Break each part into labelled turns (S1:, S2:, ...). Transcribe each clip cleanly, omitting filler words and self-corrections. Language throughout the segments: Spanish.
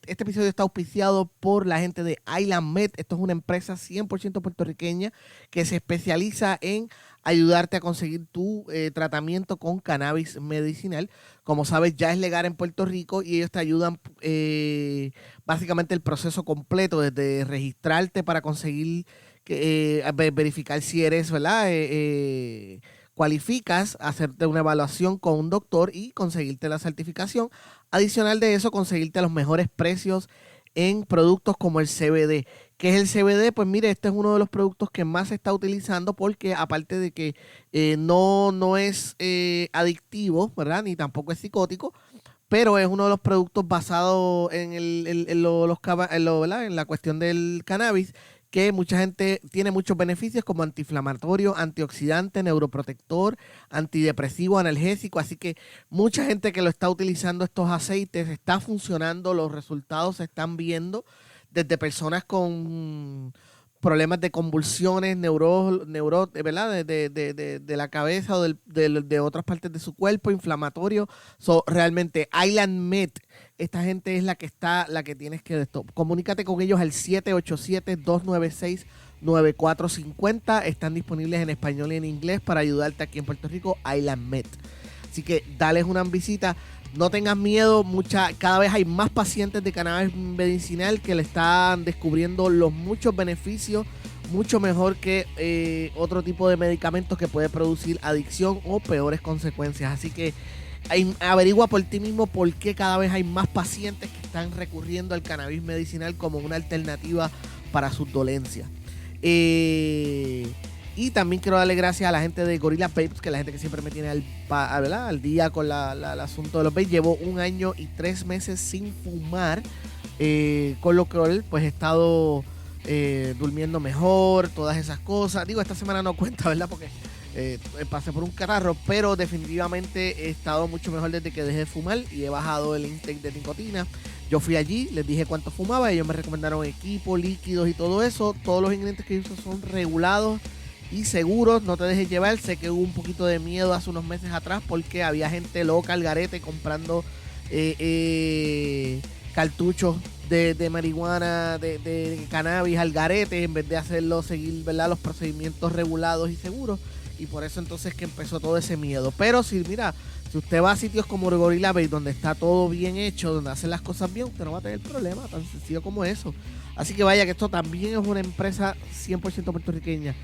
S1: Este episodio está auspiciado por la gente de Island Med. Esto es una empresa 100% puertorriqueña que se especializa en ayudarte a conseguir tu tratamiento con cannabis medicinal. Como sabes, ya es legal en Puerto Rico y ellos te ayudan básicamente el proceso completo, desde registrarte para conseguir, verificar si eres, ¿verdad? Cualificas, hacerte una evaluación con un doctor y conseguirte la certificación. Adicional de eso, conseguirte los mejores precios en productos como el CBD. ¿Qué es el CBD? Pues mire, este es uno de los productos que más se está utilizando porque aparte de que no es adictivo, ¿verdad? Ni tampoco es psicótico, pero es uno de los productos basados en, ¿verdad? En la cuestión del cannabis, que mucha gente tiene muchos beneficios como antiinflamatorio, antioxidante, neuroprotector, antidepresivo, analgésico, así que mucha gente que lo está utilizando estos aceites está funcionando, los resultados se están viendo desde personas con problemas de convulsiones, ¿verdad? De la cabeza o de otras partes de su cuerpo, inflamatorio. Realmente Island Med, esta gente es la que tienes que comunícate con ellos al 787-296-9450. Están disponibles en español y en inglés para ayudarte aquí en Puerto Rico, Island Med. Así que dales una visita. No tengas miedo, cada vez hay más pacientes de cannabis medicinal que le están descubriendo los muchos beneficios, mucho mejor que otro tipo de medicamentos que puede producir adicción o peores consecuencias. Así que averigua por ti mismo por qué cada vez hay más pacientes que están recurriendo al cannabis medicinal como una alternativa para sus dolencias. Y también quiero darle gracias a la gente de Gorilla Vapes, que es la gente que siempre me tiene al día con el asunto de los vapes. Llevo 1 año y 3 meses sin fumar, con lo que pues he estado durmiendo mejor, todas esas cosas. Digo, esta semana no cuenta, ¿verdad? Porque pasé por un carro, pero definitivamente he estado mucho mejor desde que dejé de fumar y he bajado el intake de nicotina. Yo fui allí, les dije cuánto fumaba, ellos me recomendaron equipo, líquidos y todo eso. Todos los ingredientes que uso son regulados y seguros, no te dejes llevar. Sé que hubo un poquito de miedo hace unos meses atrás porque había gente loca al garete comprando cartuchos de marihuana, de cannabis al garete, en vez de hacerlo seguir, ¿verdad?, los procedimientos regulados y seguros. Y por eso entonces que empezó todo ese miedo. Pero si usted va a sitios como Gorilla Bay, donde está todo bien hecho, donde hacen las cosas bien, usted no va a tener problema, tan sencillo como eso. Así que vaya, que esto también es una empresa 100% puertorriqueña.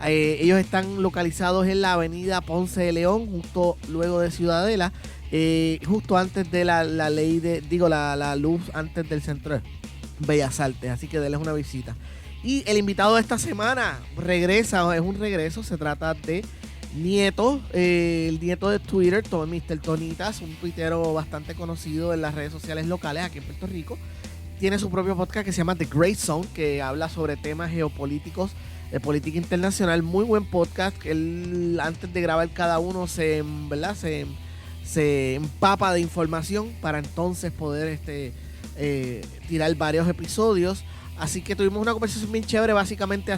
S1: Ellos están localizados en la avenida Ponce de León, justo luego de Ciudadela, justo antes de la luz antes del centro de Bellas Artes. Así que denles una visita. Y el invitado de esta semana es un regreso, se trata de Nieto, el nieto de Twitter, Mr. Tonitas, un tuitero bastante conocido en las redes sociales locales aquí en Puerto Rico. Tiene su propio podcast que se llama The Gray Zone, que habla sobre temas geopolíticos, de política internacional. Muy buen podcast. Él, antes de grabar cada uno, se empapa de información para entonces poder tirar varios episodios. Así que tuvimos una conversación bien chévere, básicamente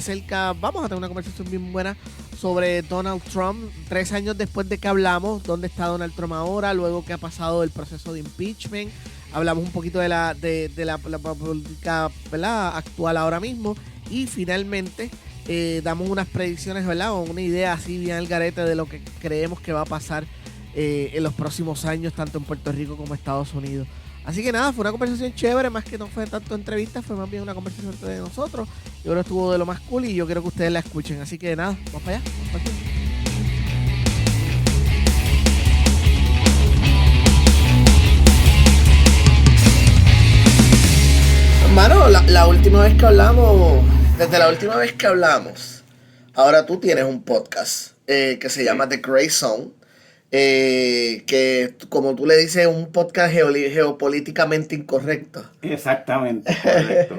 S1: vamos a tener una conversación bien buena sobre Donald Trump, 3 años después de que hablamos, dónde está Donald Trump ahora, luego que ha pasado el proceso de impeachment. Hablamos un poquito de la política, ¿verdad?, actual ahora mismo, y finalmente damos unas predicciones, ¿verdad?, o una idea así bien al garete de lo que creemos que va a pasar en los próximos años, tanto en Puerto Rico como en Estados Unidos. Así que nada, fue una conversación chévere, más que no fue tanto entrevista, fue más bien una conversación entre nosotros. Yo creo que estuvo de lo más cool y yo quiero que ustedes la escuchen. Así que nada, vamos para allá, vamos para allá. Hermano, la última vez que hablamos, ahora tú tienes un podcast que se llama The Gray Zone. Que como tú le dices, un podcast geopolíticamente incorrecto.
S2: Exactamente, correcto.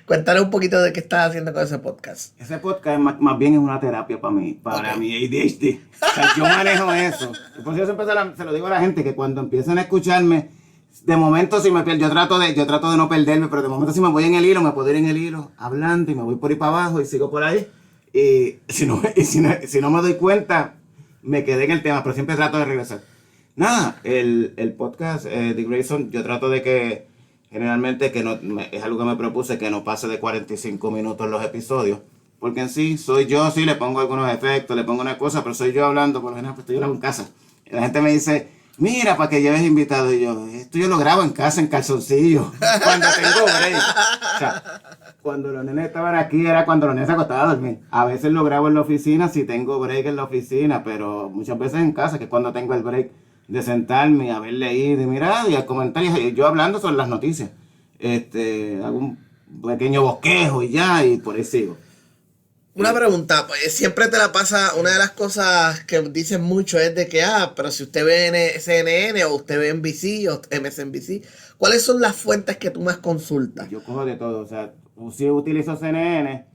S1: Cuéntale un poquito de qué estás haciendo con ese podcast.
S2: Ese podcast más bien es una terapia para mí, para mi ADHD. O sea, yo manejo eso. Y por eso siempre se lo digo a la gente, que cuando empiezan a escucharme, de momento si me pierdo, yo trato de no perderme, pero de momento si me voy en el hilo, me puedo ir en el hilo hablando y me voy por ahí para abajo y sigo por ahí. Y si no me doy cuenta, me quedé en el tema, pero siempre trato de regresar. Nada, el podcast The Gray Zone, yo trato de que generalmente que no, es algo que me propuse, que no pase de 45 minutos los episodios. Porque en sí, soy yo, sí, le pongo algunos efectos, le pongo una cosa, pero soy yo hablando, por lo general, pues yo lo hago en casa. Y la gente me dice, mira, para que lleves invitado. Y yo, esto yo lo grabo en casa, en calzoncillo, cuando tengo break. O sea, cuando los nenes estaban aquí, era cuando los nenes se acostaban a dormir. A veces lo grabo en la oficina, si tengo break en la oficina, pero muchas veces en casa, que es cuando tengo el break de sentarme, haber leído y mirar, y a comentarios, y yo hablando sobre las noticias. Hago un pequeño bosquejo y ya, y por ahí sigo.
S3: Una pregunta, pues, siempre te la pasa, una de las cosas que dicen mucho es de que, pero si usted ve CNN o usted ve NBC o MSNBC, ¿cuáles son las fuentes que tú más consultas?
S2: Yo cojo de todo, o sea, sí utilizo CNN,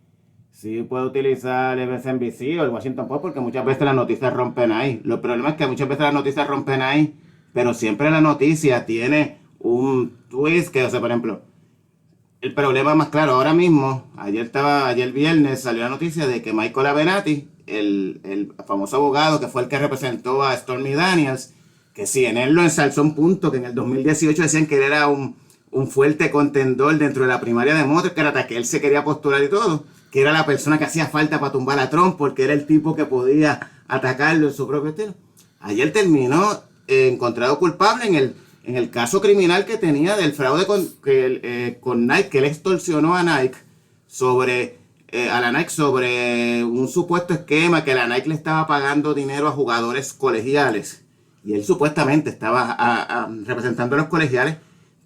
S2: sí puedo utilizar MSNBC o el Washington Post porque muchas veces las noticias rompen ahí. Los problemas es que muchas veces las noticias rompen ahí, pero siempre la noticia tiene un twist que, o sea, por ejemplo, el problema más claro, ahora mismo, ayer viernes salió la noticia de que Michael Avenatti, el famoso abogado que fue el que representó a Stormy Daniels, que sí, en él lo ensalzó un punto, que en el 2018 decían que él era un fuerte contendor dentro de la primaria de demócrata, que él se quería postular y todo, que era la persona que hacía falta para tumbar a Trump, porque era el tipo que podía atacarlo en su propio estilo. Ayer terminó encontrado culpable en el caso criminal que tenía del fraude con Nike, que él extorsionó a Nike sobre un supuesto esquema que la Nike le estaba pagando dinero a jugadores colegiales. Y él supuestamente estaba representando a los colegiales,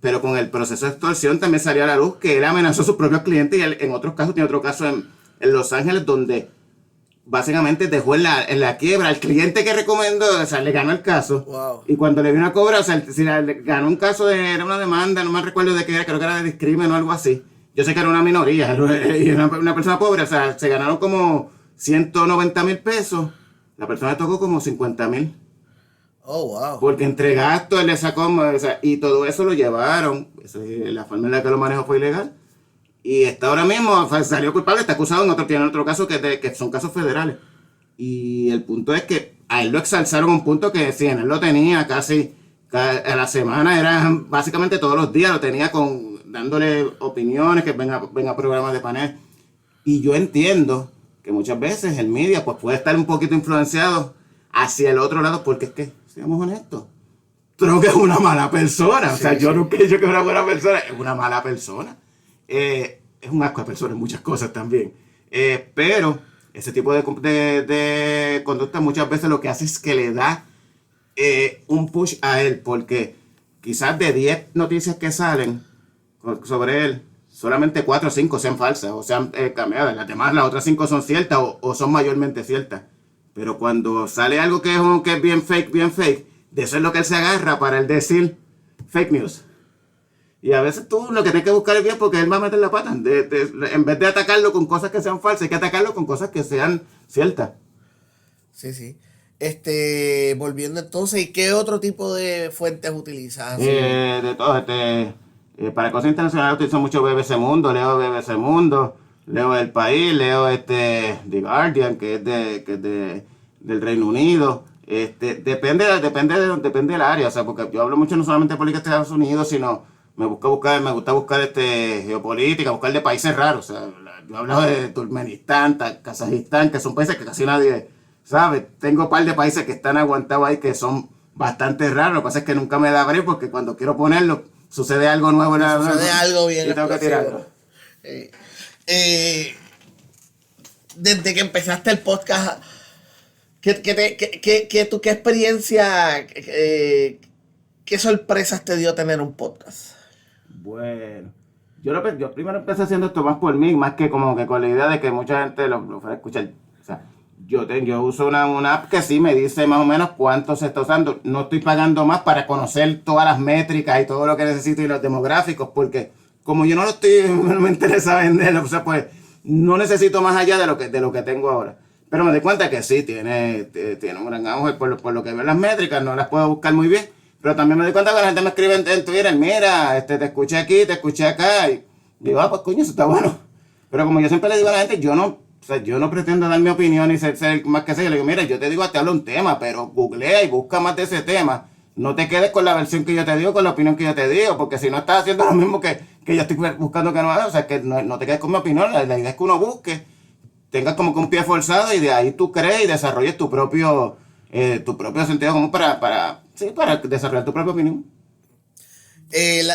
S2: pero con el proceso de extorsión también salió a la luz que él amenazó a sus propios clientes, y él, en otros casos, tiene otro caso en Los Ángeles, donde básicamente dejó en la quiebra al cliente que recomendó, o sea, le ganó el caso.
S3: Wow.
S2: Y cuando le vino a cobrar, o sea, si le ganó un caso era una demanda, no me recuerdo de qué era, creo que era de discrimen o algo así. Yo sé que era una minoría, y una persona pobre, o sea, se ganaron como 190,000 pesos. La persona le tocó como 50,000.
S3: Oh, wow.
S2: Porque entre gastos él le sacó, o sea, y todo eso lo llevaron. La forma en la que lo manejó fue ilegal. Y está ahora mismo, salió culpable, está acusado tiene otro caso que son casos federales. Y el punto es que a él lo exalzaron a un punto que si en él lo tenía casi a la semana, era básicamente todos los días, lo tenía dándole opiniones, que venga a programas de panel. Y yo entiendo que muchas veces el media pues puede estar un poquito influenciado hacia el otro lado, porque es que, seamos honestos, Trump es una mala persona. Sí, o sea, yo nunca he dicho que es una buena persona, es una mala persona. Es un asco de persona en muchas cosas también. Pero ese tipo de conducta muchas veces lo que hace es que le da un push a él, porque quizás de 10 noticias que salen sobre él, solamente 4 o 5 sean falsas o sean cambiadas. Las demás, las otras 5 son ciertas o son mayormente ciertas. Pero cuando sale algo que es bien fake, de eso es lo que él se agarra para él decir fake news. Y a veces tú lo que tienes que buscar es bien, porque él va a meter la pata. En vez de atacarlo con cosas que sean falsas, hay que atacarlo con cosas que sean ciertas.
S3: Sí. Volviendo entonces, ¿y qué otro tipo de fuentes utilizas?
S2: De todo. Para cosas internacionales utilizo mucho BBC Mundo, leo BBC Mundo, leo El País, leo The Guardian, que es del Reino Unido. Depende del área, o sea, porque yo hablo mucho no solamente de política de Estados Unidos, sino me gusta buscar geopolítica, buscar de países raros. O sea, yo he hablado de Turkmenistán, Kazajistán, que son países que casi nadie sabe. Tengo un par de países que están aguantados ahí que son bastante raros. Lo que pasa es que nunca me da abrir, porque cuando quiero ponerlo sucede algo nuevo.
S3: Sucede algo bien.
S2: Y tengo que tirarlo.
S3: Desde que empezaste el podcast, ¿qué experiencia, qué sorpresas te dio tener un podcast?
S2: Bueno, yo primero empecé haciendo esto más por mí, más que como que con la idea de que mucha gente lo fuera a escuchar. O sea, yo uso una app que sí me dice más o menos cuánto se está usando. No estoy pagando más para conocer todas las métricas y todo lo que necesito y los demográficos, porque como yo no me interesa venderlo, o sea, pues no necesito más allá de lo que tengo ahora. Pero me doy cuenta que sí, tiene un gran auge por lo que veo las métricas, no las puedo buscar muy bien. Pero también me doy cuenta que la gente me escribe en Twitter, mira, te escuché aquí, te escuché acá, y digo, pues coño, eso está bueno. Pero como yo siempre le digo a la gente, yo no pretendo dar mi opinión y ser más que sé. Yo le digo, mira, yo te digo, te hablo un tema, pero googlea y busca más de ese tema. no te quedes con la versión que yo te digo, con la opinión que yo te digo, porque si no estás haciendo lo mismo que yo estoy buscando que no hagas, o sea, que no te quedes con mi opinión, la idea es que uno busque, tengas como que un pie forzado y de ahí tú crees y desarrolles tu propio sentido común para desarrollar tu propia opinión.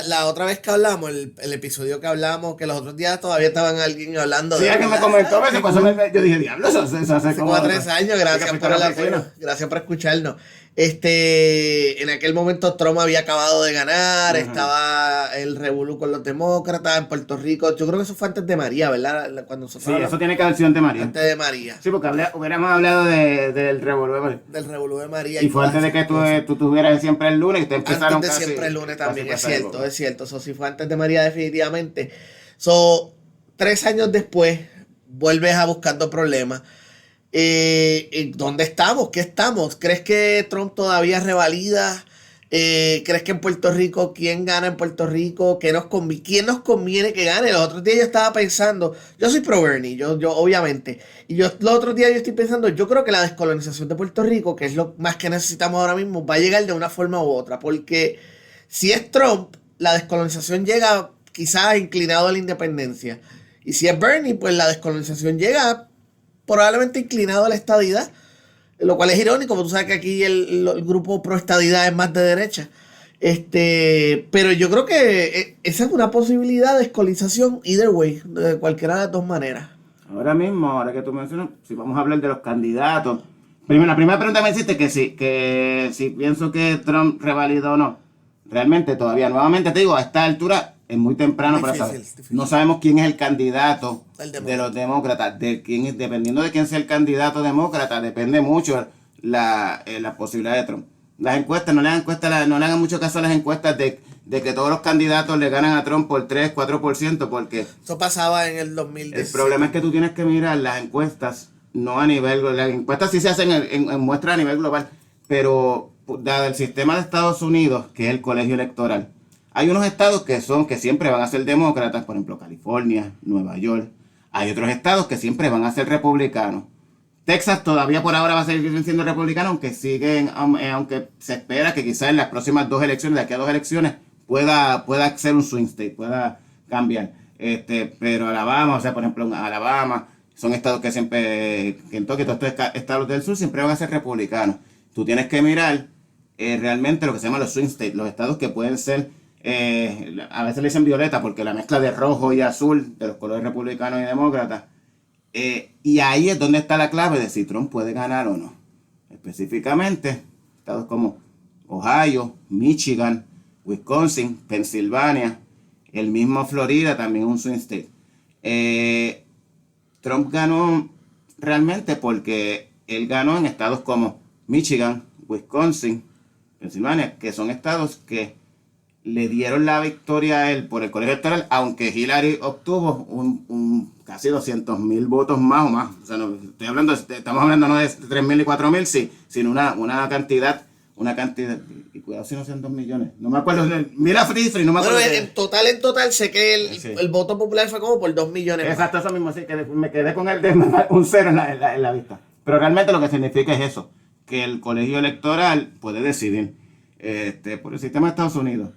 S3: La otra vez que hablamos, el episodio que hablamos, que los otros días todavía estaban alguien hablando
S2: Sí, alguien me comentó, yo dije, diablo, eso hace
S3: como 3 años, gracias por el apoyo, gracias por escucharnos. En aquel momento Trump había acabado de ganar, estaba el revolú con los demócratas en Puerto Rico. Yo creo que eso fue antes de María, ¿verdad? Cuando
S2: sí, eso tiene que haber sido antes de María.
S3: Antes de María.
S2: Sí, porque hubiéramos hablado del revolú de María.
S3: Del revolú de María.
S2: Y fue antes de que tú tuvieras siempre el lunes y te empezaron
S3: antes de siempre el lunes también, es cierto. Eso sí fue antes de María definitivamente. 3 años después, vuelves a Buscando Problemas. ¿Dónde estamos? ¿Qué estamos? ¿Crees que Trump todavía revalida? ¿Crees que en Puerto Rico, quién gana en Puerto Rico? ¿Quién nos conviene que gane? Los otros días yo estaba pensando, yo soy pro Bernie, yo obviamente, y los otros días yo estoy pensando, yo creo que la descolonización de Puerto Rico, que es lo más que necesitamos ahora mismo, va a llegar de una forma u otra, porque si es Trump, la descolonización llega quizás inclinado a la independencia, y si es Bernie, pues la descolonización llega probablemente inclinado a la estadidad, lo cual es irónico, porque tú sabes que aquí el grupo pro estadidad es más de derecha. Pero yo creo que esa es una posibilidad de descolonización either way, de cualquiera de las dos maneras.
S2: Ahora mismo, ahora que tú mencionas, si vamos a hablar de los candidatos. La primera pregunta me hiciste que si pienso que Trump revalidó o no. Realmente todavía, nuevamente te digo, a esta altura es muy temprano para saber. No sabemos quién es el candidato de los demócratas. Dependiendo de quién sea el candidato demócrata, depende mucho la posibilidad de Trump. Las encuestas, no le hagan mucho caso a las encuestas de que todos los candidatos le ganan a Trump por 3, 4%, porque
S3: eso pasaba en el 2010.
S2: El problema es que tú tienes que mirar las encuestas, no a nivel global. Las encuestas sí se hacen en muestras a nivel global, pero dado el sistema de Estados Unidos, que es el colegio electoral, hay unos estados que siempre van a ser demócratas, por ejemplo California, Nueva York. Hay otros estados que siempre van a ser republicanos. Texas todavía por ahora va a seguir siendo republicano, aunque se espera que quizás en las próximas 2 elecciones, de aquí a 2 elecciones, pueda ser un swing state, pueda cambiar. Pero Alabama, o sea, por ejemplo, en Alabama, son estados que siempre, Kentucky, todos estos estados del sur siempre van a ser republicanos. Tú tienes que mirar realmente lo que se llama los swing states, los estados que pueden ser, a veces le dicen violeta porque la mezcla de rojo y azul de los colores republicanos y demócratas, y ahí es donde está la clave de si Trump puede ganar o no. Específicamente estados como Ohio, Michigan, Wisconsin, Pensilvania, el mismo Florida también es un swing state. Trump ganó realmente porque él ganó en estados como Michigan, Wisconsin, Pensilvania, que son estados que le dieron la victoria a él por el colegio electoral, aunque Hillary obtuvo casi 200,000 votos más o más. O sea, estamos hablando no de 3,000 y 4,000, sí, sino una cantidad, y cuidado si no sean 2 millones. No me acuerdo, mira Free, no me acuerdo.
S3: Bueno, en total sé que el voto popular fue como por 2 millones.
S2: Exacto, eso mismo, sí, que me quedé con un cero en la vista. Pero realmente lo que significa es eso, que el colegio electoral puede decidir por el sistema de Estados Unidos.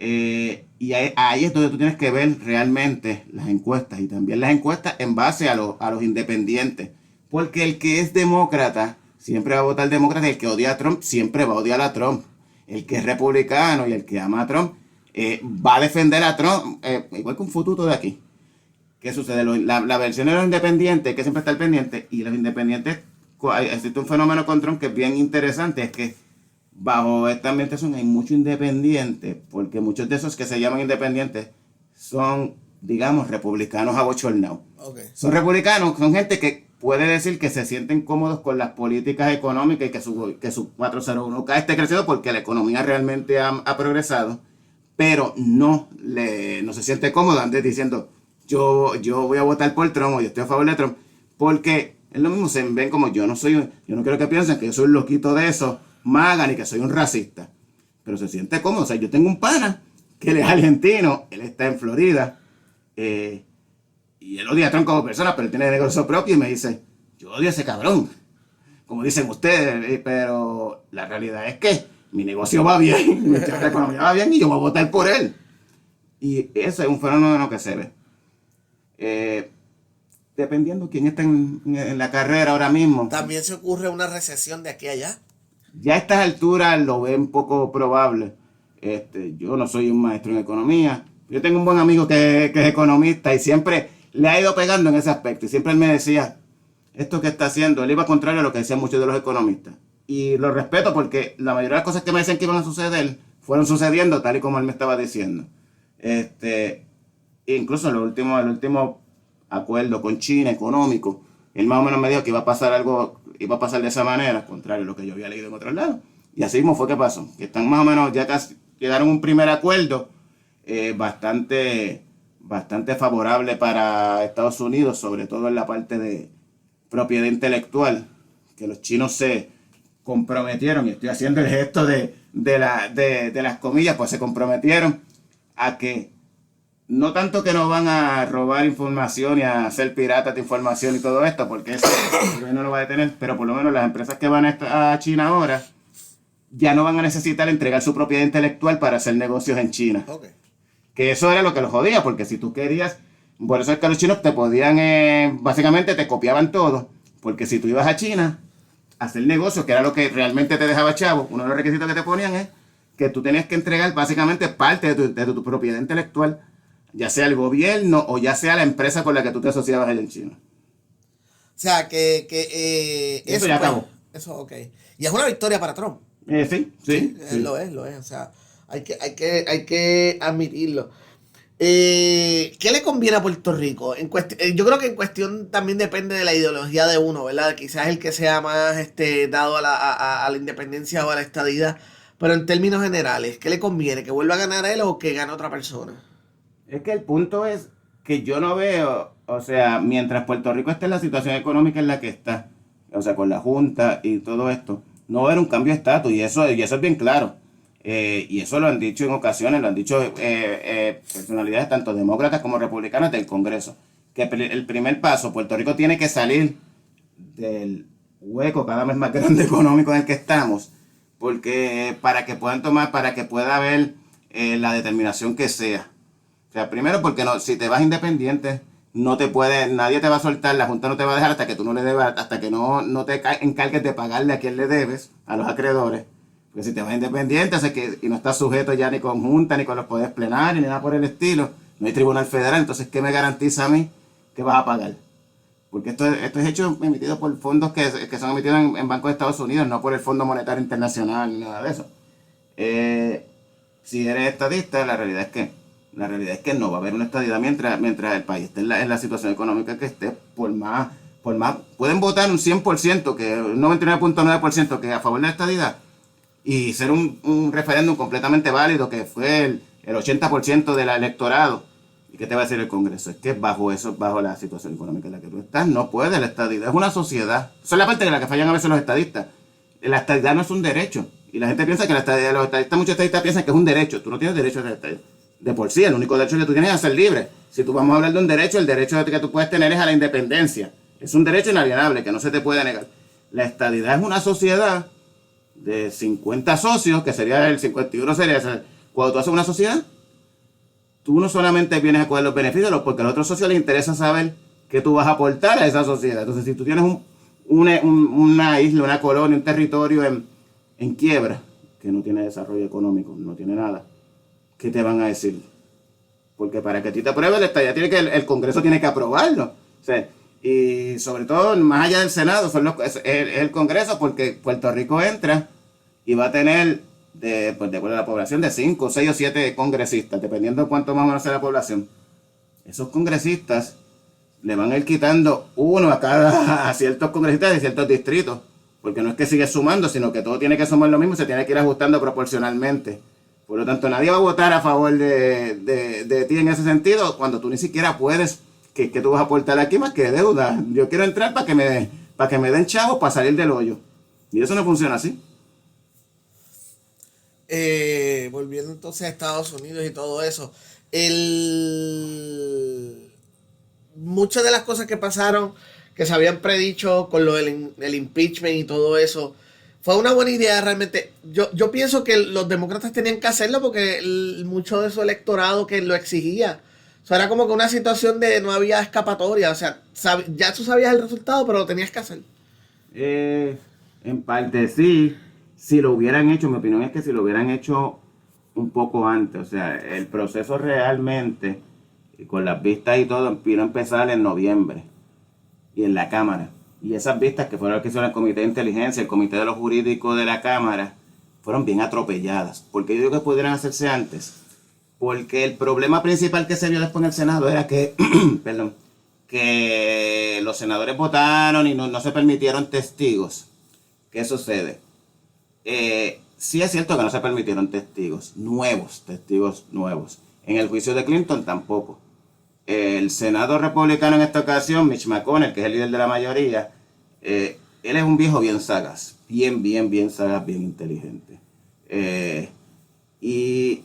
S2: Y ahí es donde tú tienes que ver realmente las encuestas, y también las encuestas en base a los independientes, porque el que es demócrata siempre va a votar demócrata, y el que odia a Trump siempre va a odiar a Trump. El que es republicano y el que ama a Trump va a defender a Trump, igual que un fututo de aquí. ¿Qué sucede? La versión de los independientes, que siempre está al pendiente, y los independientes, existe un fenómeno con Trump que es bien interesante, es que bajo esta ambientación hay mucho independiente, porque muchos de esos que se llaman independientes son, digamos, republicanos abochornados. Okay. Son republicanos, son gente que puede decir que se sienten cómodos con las políticas económicas y que su 401k esté creciendo porque la economía realmente ha progresado, pero no se siente cómodo antes diciendo yo voy a votar por Trump o yo estoy a favor de Trump, porque es lo mismo, se ven como yo no quiero que piensen que yo soy un loquito de eso, maga, ni que soy un racista, pero se siente cómodo. O sea, yo tengo un pana que él es argentino, él está en Florida, y él odia a Trump como persona, pero él tiene negocio propio y me dice, yo odio a ese cabrón, como dicen ustedes, pero la realidad es que mi negocio va bien, la economía va bien y yo voy a votar por él. Y eso es un fenómeno que se ve. Dependiendo quién está en la carrera ahora mismo.
S3: También se ocurre una recesión de aquí a allá.
S2: Ya a estas alturas lo ven poco probable. Yo no soy un maestro en economía. Yo tengo un buen amigo que es economista y siempre le ha ido pegando en ese aspecto. Y siempre él me decía, esto que está haciendo, él iba contrario a lo que decían muchos de los economistas. Y lo respeto porque la mayoría de las cosas que me decían que iban a suceder fueron sucediendo tal y como él me estaba diciendo. Incluso el último acuerdo con China económico, él más o menos me dijo que iba a pasar algo, iba a pasar de esa manera, contrario a lo que yo había leído en otros lados. Y así mismo fue que pasó, que están más o menos, ya casi llegaron a un primer acuerdo bastante favorable para Estados Unidos, sobre todo en la parte de propiedad intelectual, que los chinos se comprometieron, y estoy haciendo el gesto de las comillas, pues se comprometieron a que no tanto que nos van a robar información y a hacer piratas de información y todo esto, porque eso no lo va a detener, pero por lo menos las empresas que van a China ahora ya no van a necesitar entregar su propiedad intelectual para hacer negocios en China.
S3: Okay.
S2: Que eso era lo que los jodía, porque si tú querías, por eso es que los chinos te podían, básicamente te copiaban todo, porque si tú ibas a China a hacer negocios, que era lo que realmente te dejaba chavo, uno de los requisitos que te ponían es que tú tenías que entregar básicamente parte de tu propiedad intelectual, ya sea el gobierno o ya sea la empresa con la que tú te asociabas allá en China.
S3: O sea, que
S2: eso ya acabó.
S3: Eso, ok. Y es una victoria para Trump.
S2: Sí.
S3: Lo es. O sea, hay que admitirlo. ¿Qué le conviene a Puerto Rico? Yo creo que en cuestión también depende de la ideología de uno, ¿verdad? Quizás el que sea más dado a la independencia o a la estadidad. Pero en términos generales, ¿qué le conviene? ¿Que vuelva a ganar él o que gane otra persona?
S2: Es que el punto es que yo no veo, o sea, mientras Puerto Rico esté en la situación económica en la que está, o sea, con la Junta y todo esto, no va a haber un cambio de estatus, y eso es bien claro. Y eso lo han dicho en ocasiones, lo han dicho personalidades tanto demócratas como republicanas del Congreso, que el primer paso, Puerto Rico tiene que salir del hueco cada vez más grande económico en el que estamos, porque para que pueda haber la determinación que sea. O sea, primero porque si te vas independiente, nadie te va a soltar, la Junta no te va a dejar hasta que tú no le debas, hasta que no te encargues de pagarle a quien le debes, a los acreedores. Porque si te vas independiente, y no estás sujeto ya ni con Junta, ni con los poderes plenarios, ni nada por el estilo, no hay tribunal federal, entonces ¿qué me garantiza a mí que vas a pagar? Porque esto es hecho, emitido por fondos que son emitidos en bancos de Estados Unidos, no por el Fondo Monetario Internacional, ni nada de eso. Si eres estadista, la realidad es que no va a haber una estadidad mientras el país esté en la situación económica que esté, por más, pueden votar un 100%, un 99.9% que a favor de la estadidad, y ser un referéndum completamente válido, que fue el 80% del electorado. ¿Y qué te va a decir el Congreso? Es que bajo la situación económica en la que tú estás, no puede la estadidad. Es una sociedad. Esa es la parte de la que fallan a veces los estadistas. La estadidad no es un derecho. Y la gente piensa que muchos estadistas piensan que es un derecho. Tú no tienes derecho a la estadidad. De por sí, el único derecho que tú tienes es a ser libre. Si tú vamos a hablar de un derecho, el derecho que tú puedes tener es a la independencia. Es un derecho inalienable que no se te puede negar. La estadidad es una sociedad de 50 socios, que sería el 51 sería, cuando tú haces una sociedad, tú no solamente vienes a coger los beneficios, porque a los otros socios les interesa saber qué tú vas a aportar a esa sociedad. Entonces, si tú tienes una isla, una colonia, un territorio en quiebra, que no tiene desarrollo económico, no tiene nada, ¿qué te van a decir? Porque para que a ti te apruebe la estadía, el Congreso tiene que aprobarlo. O sea, y sobre todo, más allá del Senado, es el Congreso, porque Puerto Rico entra y va a tener, de acuerdo a la población, de 5, 6 o 7 congresistas, dependiendo de cuánto más o menos sea la población. Esos congresistas le van a ir quitando uno a ciertos congresistas de ciertos distritos, porque no es que sigue sumando, sino que todo tiene que sumar lo mismo y se tiene que ir ajustando proporcionalmente. Por lo tanto, nadie va a votar a favor de ti en ese sentido, cuando tú ni siquiera puedes, que tú vas a aportar aquí más que deuda. Yo quiero entrar para que me den chavos para salir del hoyo. Y eso no funciona así.
S3: Volviendo entonces a Estados Unidos y todo eso, muchas de las cosas que pasaron, que se habían predicho con lo del impeachment y todo eso, Fue una buena idea realmente. Yo pienso que los demócratas tenían que hacerlo porque mucho de su electorado que lo exigía. O sea, era como que una situación de no había escapatoria. O sea, ya tú sabías el resultado, pero lo tenías que hacer.
S2: En parte sí. Si lo hubieran hecho, mi opinión es que si lo hubieran hecho un poco antes, o sea, el proceso realmente, y con las vistas y todo, vino a empezar en noviembre y en la Cámara. Y esas vistas que fueron las que hicieron el Comité de Inteligencia, el Comité de los Jurídicos de la Cámara, fueron bien atropelladas. ¿Por qué yo digo que pudieran hacerse antes? Porque el problema principal que se vio después en el Senado era que, perdón, que los senadores votaron y no se permitieron testigos. ¿Qué sucede? Sí es cierto que no se permitieron testigos nuevos. En el juicio de Clinton tampoco. El Senado republicano en esta ocasión, Mitch McConnell, que es el líder de la mayoría, él es un viejo bien sagaz, bien sagaz, bien inteligente. Y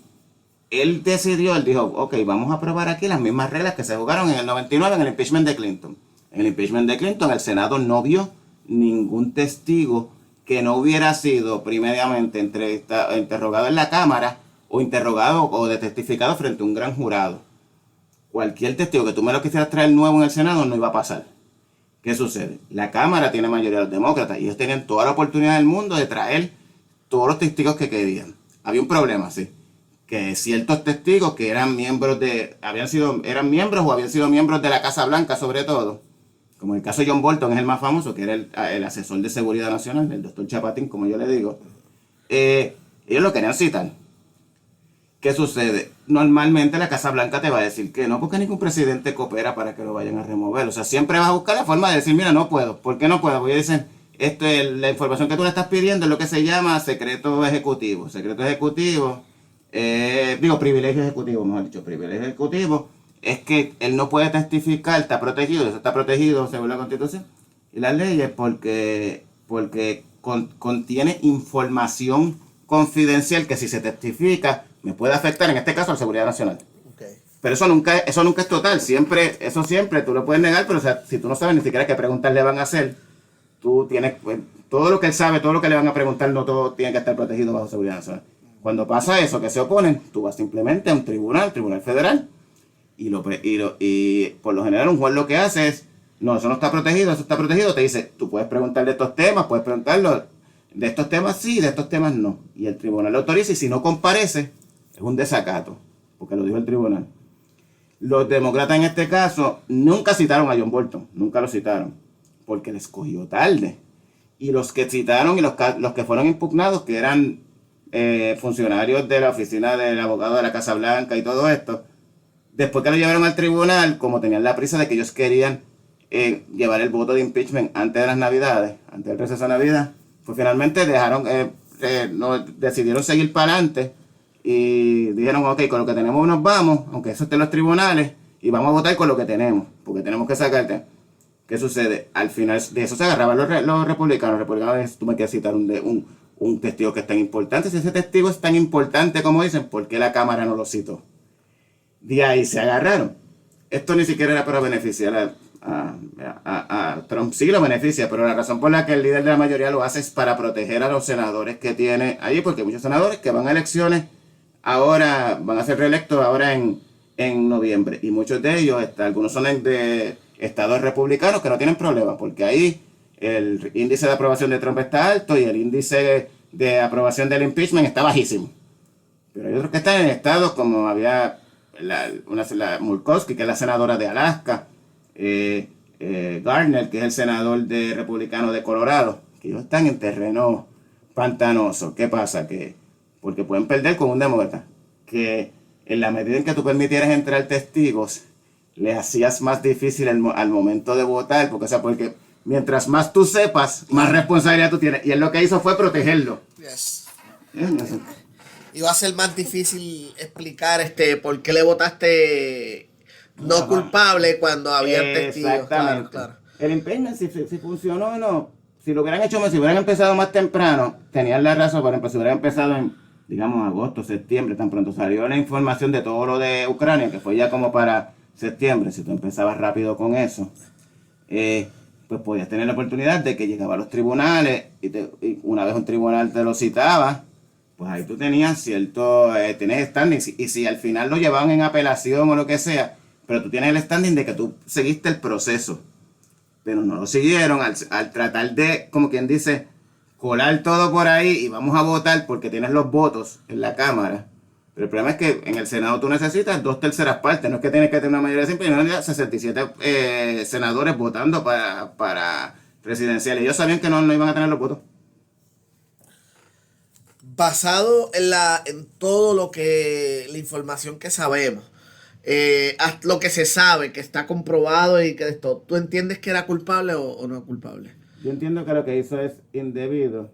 S2: él dijo, ok, vamos a probar aquí las mismas reglas que se jugaron en el 99 en el impeachment de Clinton. En el impeachment de Clinton, el Senado no vio ningún testigo que no hubiera sido primeramente interrogado en la Cámara o interrogado o de testificado frente a un gran jurado. Cualquier testigo que tú me lo quisieras traer nuevo en el Senado no iba a pasar. ¿Qué sucede? La Cámara tiene mayoría de los demócratas y ellos tenían toda la oportunidad del mundo de traer todos los testigos que querían. Había un problema, sí, que ciertos testigos que eran miembros eran miembros o habían sido miembros de la Casa Blanca sobre todo, como el caso de John Bolton es el más famoso, que era el asesor de seguridad nacional, el doctor Chapatín, como yo le digo, ellos lo querían citar. ¿Qué sucede? Normalmente la Casa Blanca te va a decir que no, porque ningún presidente coopera para que lo vayan a remover. O sea, siempre vas a buscar la forma de decir, mira, no puedo. ¿Por qué no puedo? Porque dicen, la información que tú le estás pidiendo es lo que se llama secreto ejecutivo. Secreto ejecutivo, privilegio ejecutivo, mejor dicho, privilegio ejecutivo, es que él no puede testificar, está protegido, eso está protegido según la Constitución y las leyes porque contiene información confidencial que si se testifica me puede afectar, en este caso, a la seguridad nacional. Okay. Pero eso nunca es total. Siempre tú lo puedes negar, pero o sea, si tú no sabes ni siquiera qué preguntas le van a hacer, tú tienes, todo lo que él sabe, todo lo que le van a preguntar, no todo tiene que estar protegido bajo seguridad nacional. Cuando pasa eso, que se oponen, tú vas simplemente a un tribunal federal, y por lo general un juez lo que hace es, no, eso no está protegido, eso está protegido, te dice, tú puedes preguntar de estos temas, puedes preguntarlo, de estos temas sí, de estos temas no. Y el tribunal lo autoriza y si no comparece, es un desacato, porque lo dijo el tribunal. Los demócratas en este caso nunca citaron a John Bolton, nunca lo citaron, porque les cogió tarde. Y los que citaron y los que fueron impugnados, que eran funcionarios de la oficina del abogado de la Casa Blanca y todo esto, después que lo llevaron al tribunal, como tenían la prisa de que ellos querían llevar el voto de impeachment antes de las Navidades, antes del receso de Navidad, pues finalmente decidieron seguir para adelante y dijeron, ok, con lo que tenemos nos vamos, aunque eso esté en los tribunales, y vamos a votar con lo que tenemos, porque tenemos que sacarte. ¿Qué sucede? Al final de eso se agarraban los republicanos. Los republicanos, tú me quieres citar un testigo que es tan importante. Si ese testigo es tan importante como dicen, ¿por qué la Cámara no lo citó? De ahí se agarraron. Esto ni siquiera era para beneficiar a Trump. Sí lo beneficia, pero la razón por la que el líder de la mayoría lo hace es para proteger a los senadores que tiene allí, porque hay muchos senadores que van a elecciones ahora, van a ser reelectos ahora en noviembre, y muchos de ellos, algunos son de estados republicanos que no tienen problema, porque ahí el índice de aprobación de Trump está alto y el índice de aprobación del impeachment está bajísimo. Pero hay otros que están en estados como había la Murkowski, que es la senadora de Alaska, Gardner, que es el senador republicano de Colorado, que ellos están en terreno pantanoso. ¿Qué pasa? Porque pueden perder con un demócrata, que en la medida en que tú permitieras entrar testigos, le hacías más difícil al momento de votar, porque mientras más tú sepas, más responsabilidad tú tienes. Y él lo que hizo fue protegerlo.
S3: Yes. Y va a ser más difícil explicar por qué le votaste no culpable cuando había testigos.
S2: Exactamente.
S3: Claro.
S2: El impeachment, si funcionó o no, si lo hubieran hecho, si hubieran empezado más temprano, tenían la razón, por ejemplo, si hubieran empezado en, digamos, agosto, septiembre, tan pronto salió la información de todo lo de Ucrania, que fue ya como para septiembre, si tú empezabas rápido con eso, pues podías tener la oportunidad de que llegaba a los tribunales y una vez un tribunal te lo citaba, pues ahí tú tenías cierto, tienes standing, y si al final lo llevaban en apelación o lo que sea, pero tú tienes el standing de que tú seguiste el proceso, pero no lo siguieron al tratar de, como quien dice, colar todo por ahí y vamos a votar porque tienes los votos en la Cámara. Pero el problema es que en el Senado tú necesitas 2/3 partes, no es que tienes que tener una mayoría simple, sino 67 senadores votando para presidenciales. Ellos sabían que no iban a tener los votos.
S3: Basado en todo la información que sabemos, hasta lo que se sabe, que está comprobado y que esto, ¿tú entiendes que era culpable o no culpable?
S2: Yo entiendo que lo que hizo es indebido.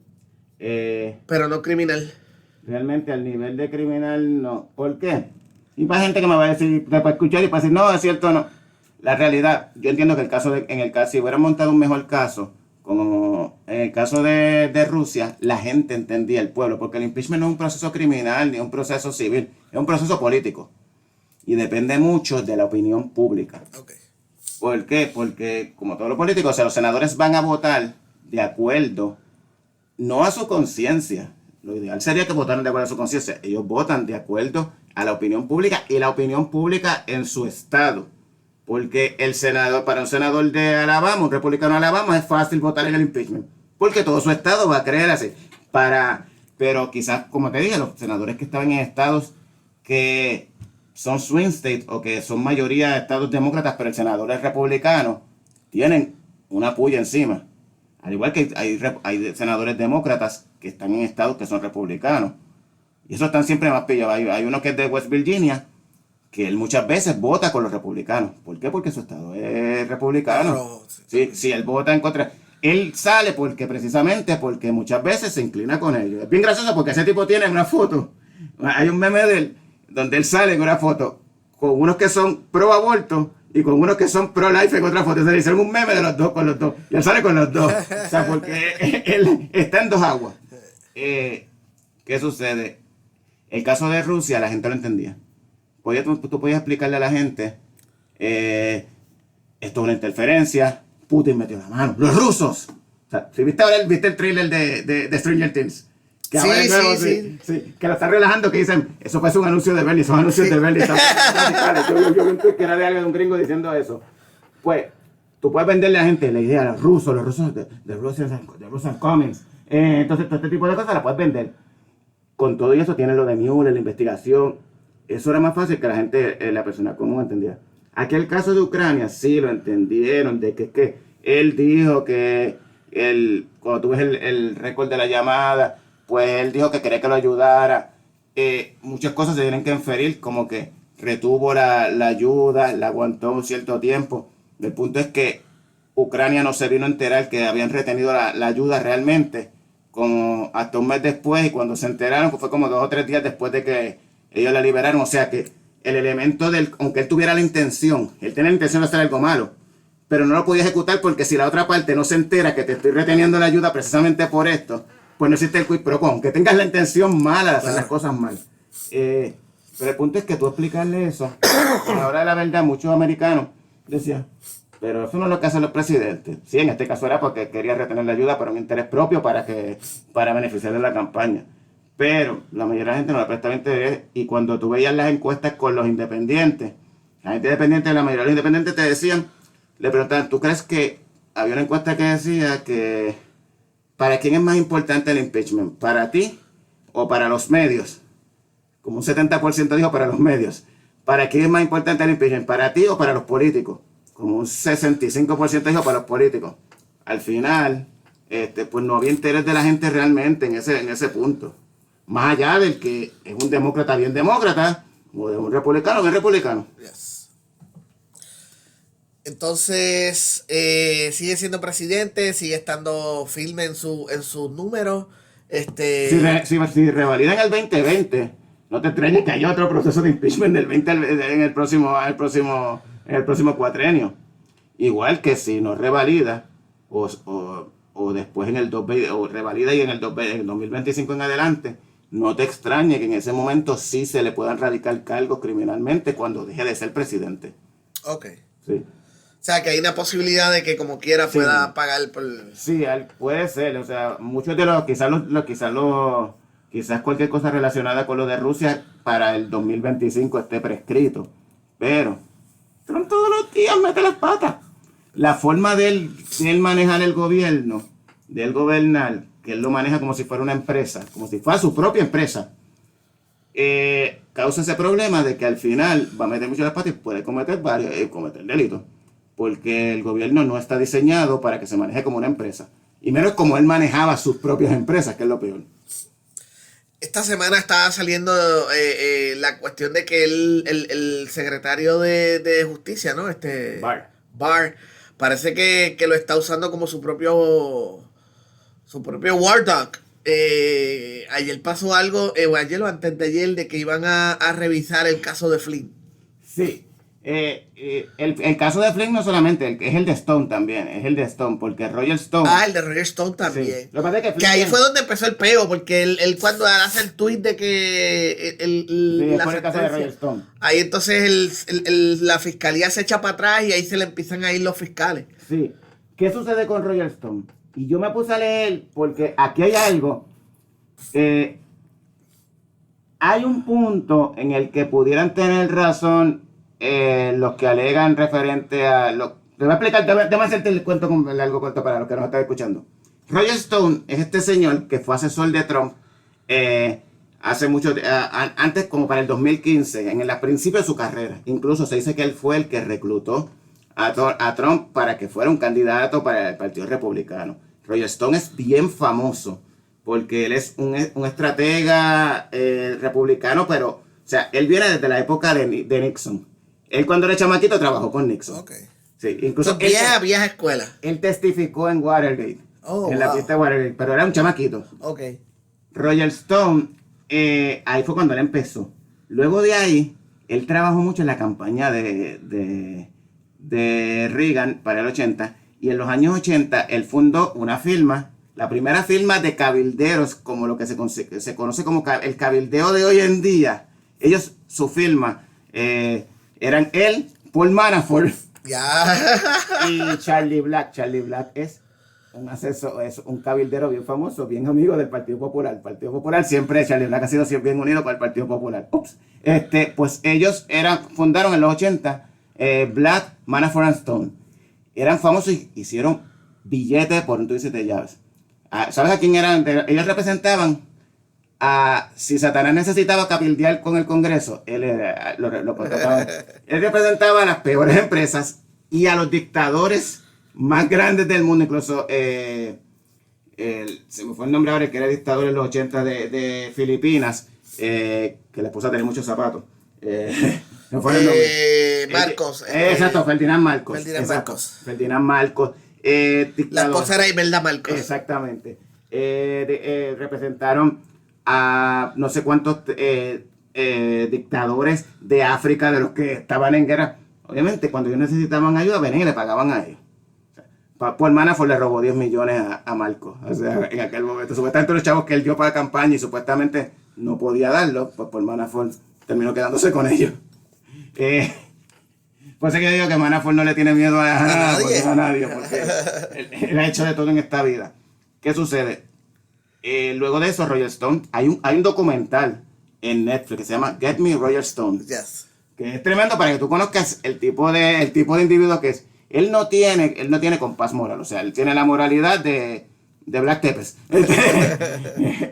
S3: Pero no criminal.
S2: Realmente al nivel de criminal no. ¿Por qué? Y para gente que me va a decir, para escuchar y para decir, no, es cierto, no. La realidad, yo entiendo que en el caso, si hubieran montado un mejor caso, como en el caso de Rusia, la gente entendía, el pueblo, porque el impeachment no es un proceso criminal ni un proceso civil, es un proceso político. Y depende mucho de la opinión pública.
S3: Okay.
S2: ¿Por qué? Porque, como todos los políticos, o sea, los senadores van a votar de acuerdo, no a su conciencia. Lo ideal sería que votaran de acuerdo a su conciencia. Ellos votan de acuerdo a la opinión pública y la opinión pública en su estado. Porque para un senador de Alabama, un republicano de Alabama, es fácil votar en el impeachment. Porque todo su estado va a creer así. Pero quizás, como te dije, los senadores que estaban en estados que son swing states o que son mayoría de estados demócratas, pero el senador es republicano, tienen una puya encima. Al igual que hay senadores demócratas que están en estados que son republicanos. Y esos están siempre más pillados. Hay uno que es de West Virginia, que él muchas veces vota con los republicanos. ¿Por qué? Porque su estado es republicano. Sí, él vota en contra. Él sale precisamente porque muchas veces se inclina con ellos. Es bien gracioso porque ese tipo tiene una foto. Hay un meme de él donde él sale en una foto con unos que son pro aborto y con unos que son pro-life en otra foto. O sea, hicieron un meme de los dos con los dos. Y él sale con los dos. O sea, porque él está en dos aguas. ¿Qué sucede? El caso de Rusia, la gente lo entendía. Tú podías explicarle a la gente, esto es una interferencia, Putin metió la mano. ¡Los rusos! O sea, si viste el trailer de Stranger Things. Que sí, que lo está relajando, que dicen, eso fue un anuncio de Bernie, son anuncios de Bernie. Yo vi un tweet que era de un gringo diciendo eso. Pues, tú puedes venderle a la gente la idea, los rusos de Russian Comings. Entonces, todo este tipo de cosas la puedes vender. Con todo eso tiene lo de Mueller, la investigación. Eso era más fácil que la gente, la persona común entendiera. Aquí el caso de Ucrania, sí lo entendieron, de que él dijo que cuando tú ves el récord de la llamada, pues él dijo que quería que lo ayudara. Muchas cosas se tienen que inferir, como que retuvo la ayuda, la aguantó un cierto tiempo. El punto es que Ucrania no se vino a enterar que habían retenido la ayuda realmente, como hasta un mes después, y cuando se enteraron, pues fue como 2 o 3 días después de que ellos la liberaron. O sea que el elemento aunque él tuviera la intención, él tenía la intención de hacer algo malo, pero no lo podía ejecutar porque si la otra parte no se entera que te estoy reteniendo la ayuda precisamente por esto, pues no existe el quid pro quo, aunque tengas la intención mala de hacer las cosas mal. Pero el punto es que tú explicarle eso, a la hora de la verdad, muchos americanos decían, pero eso no es lo que hacen los presidentes. Sí, en este caso era porque quería retener la ayuda para un interés propio, para beneficiar de la campaña. Pero la mayoría de la gente no le prestaba interés, y cuando tú veías las encuestas con los independientes, la gente independiente, la mayoría de los independientes te decían, le preguntaban, ¿tú crees que había una encuesta que decía que para quién es más importante el impeachment? ¿Para ti o para los medios? Como un 70% dijo para los medios. ¿Para quién es más importante el impeachment? ¿Para ti o para los políticos? Como un 65% dijo para los políticos. Al final, pues no había interés de la gente realmente en ese punto. Más allá del que es un demócrata bien demócrata, o de un republicano bien republicano.
S3: Yes. Entonces, sigue siendo presidente, sigue estando firme en sus números.
S2: Si revalidan el 2020, no te extrañes que haya otro proceso de impeachment en el próximo cuatrenio. Igual que si no revalida, o después en el 2020, o revalida y en el 2025 en adelante, no te extrañe que en ese momento sí se le puedan radicar cargos criminalmente cuando deje de ser presidente.
S3: Ok.
S2: Sí.
S3: sea, que hay una posibilidad de que como quiera
S2: Sí.
S3: pueda pagar por...
S2: Sí, puede ser, o sea, muchos de quizás cualquier cosa relacionada con lo de Rusia para el 2025 esté prescrito, pero Trump todos los días mete las patas. La forma de él manejar el gobierno, de él gobernar, que él lo maneja como si fuera una empresa, como si fuera su propia empresa, causa ese problema de que al final va a meter mucho las patas y puede cometer cometer delitos. Porque el gobierno no está diseñado para que se maneje como una empresa. Y menos como él manejaba sus propias empresas, que es lo peor.
S3: Esta semana estaba saliendo la cuestión de que el secretario de Justicia, ¿no? Barr, parece que lo está usando como su propio War Dog. Ayer pasó algo, o ayer o antes de ayer, de que iban a revisar el caso de Flynn.
S2: Sí. El caso de Flynn no solamente, es el de Stone también, es el de Stone, porque Roger Stone...
S3: Ah, el de Roger Stone también.
S2: Sí. Lo que pasa es que
S3: Que ahí fue donde empezó el peo, porque él cuando hace el tweet de que
S2: Sí,
S3: la
S2: fue el caso de
S3: sentencia,
S2: Roger Stone.
S3: ahí entonces la fiscalía se echa para atrás y ahí se le empiezan a ir los fiscales.
S2: Sí. ¿Qué sucede con Roger Stone? Y yo me puse a leer porque aquí hay algo. Hay un punto en el que pudieran tener razón los que alegan referente a... te voy a explicar, déjame hacerte el cuento largo corto para los que nos están escuchando. Roger Stone es este señor que fue asesor de Trump hace mucho... antes, como para el 2015, en el principio de su carrera. Incluso se dice que él fue el que reclutó a Trump para que fuera un candidato para el Partido Republicano. Roger Stone es bien famoso porque él es un estratega republicano, pero, o sea, él viene desde la época de Nixon. Él cuando era chamaquito trabajó con Nixon.
S3: Okay.
S2: Sí, incluso
S3: Vieja escuela.
S2: él testificó en Watergate, en la fiesta de Watergate, pero era un chamaquito.
S3: Ok.
S2: Roger Stone, ahí fue cuando él empezó. Luego de ahí, él trabajó mucho en la campaña de Reagan para el 80, y en los años 80 él fundó una firma, la primera firma de cabilderos, como lo que se conoce como el cabildeo de hoy en día. Ellos, su firma, eran él, Paul Manafort y Charlie Black. Charlie Black es un cabildero bien famoso, bien amigo del Partido Popular. El Partido Popular siempre, Charlie Black ha sido siempre bien unido con el Partido Popular. Pues ellos fundaron en los 80 Black, Manafort and Stone. Eran famosos y hicieron billetes por un tuit de llaves. ¿Sabes a quién eran? Ellos representaban si Satanás necesitaba cabildear con el Congreso, él lo contrataba. Él representaba a las peores empresas y a los dictadores más grandes del mundo, incluso se me fue el nombre ahora, que era dictador en los 80 de Filipinas, que la esposa tenía muchos zapatos. No fue el nombre.
S3: Marcos.
S2: Exacto, Ferdinand Marcos.
S3: Ferdinand Marcos. La esposa era Imelda Marcos.
S2: Exactamente. Representaron a no sé cuántos dictadores de África, de los que estaban en guerra. Obviamente, cuando ellos necesitaban ayuda, venían y le pagaban a ellos. Paul Manafort le robó 10 millones a Marcos. O sea, en aquel momento. Supuestamente los chavos que él dio para la campaña y supuestamente no podía darlo, pues Paul Manafort terminó quedándose con ellos. Pues es que yo digo que Manafort no le tiene miedo a nadie, porque él ha hecho de todo en esta vida. ¿Qué sucede? Luego de eso, Roger Stone, hay un documental en Netflix que se llama Get Me Roger Stone.
S3: Yes.
S2: Que es tremendo para que tú conozcas el tipo de individuo que es. Él no tiene compás moral, o sea, él tiene la moralidad de Black Tepes,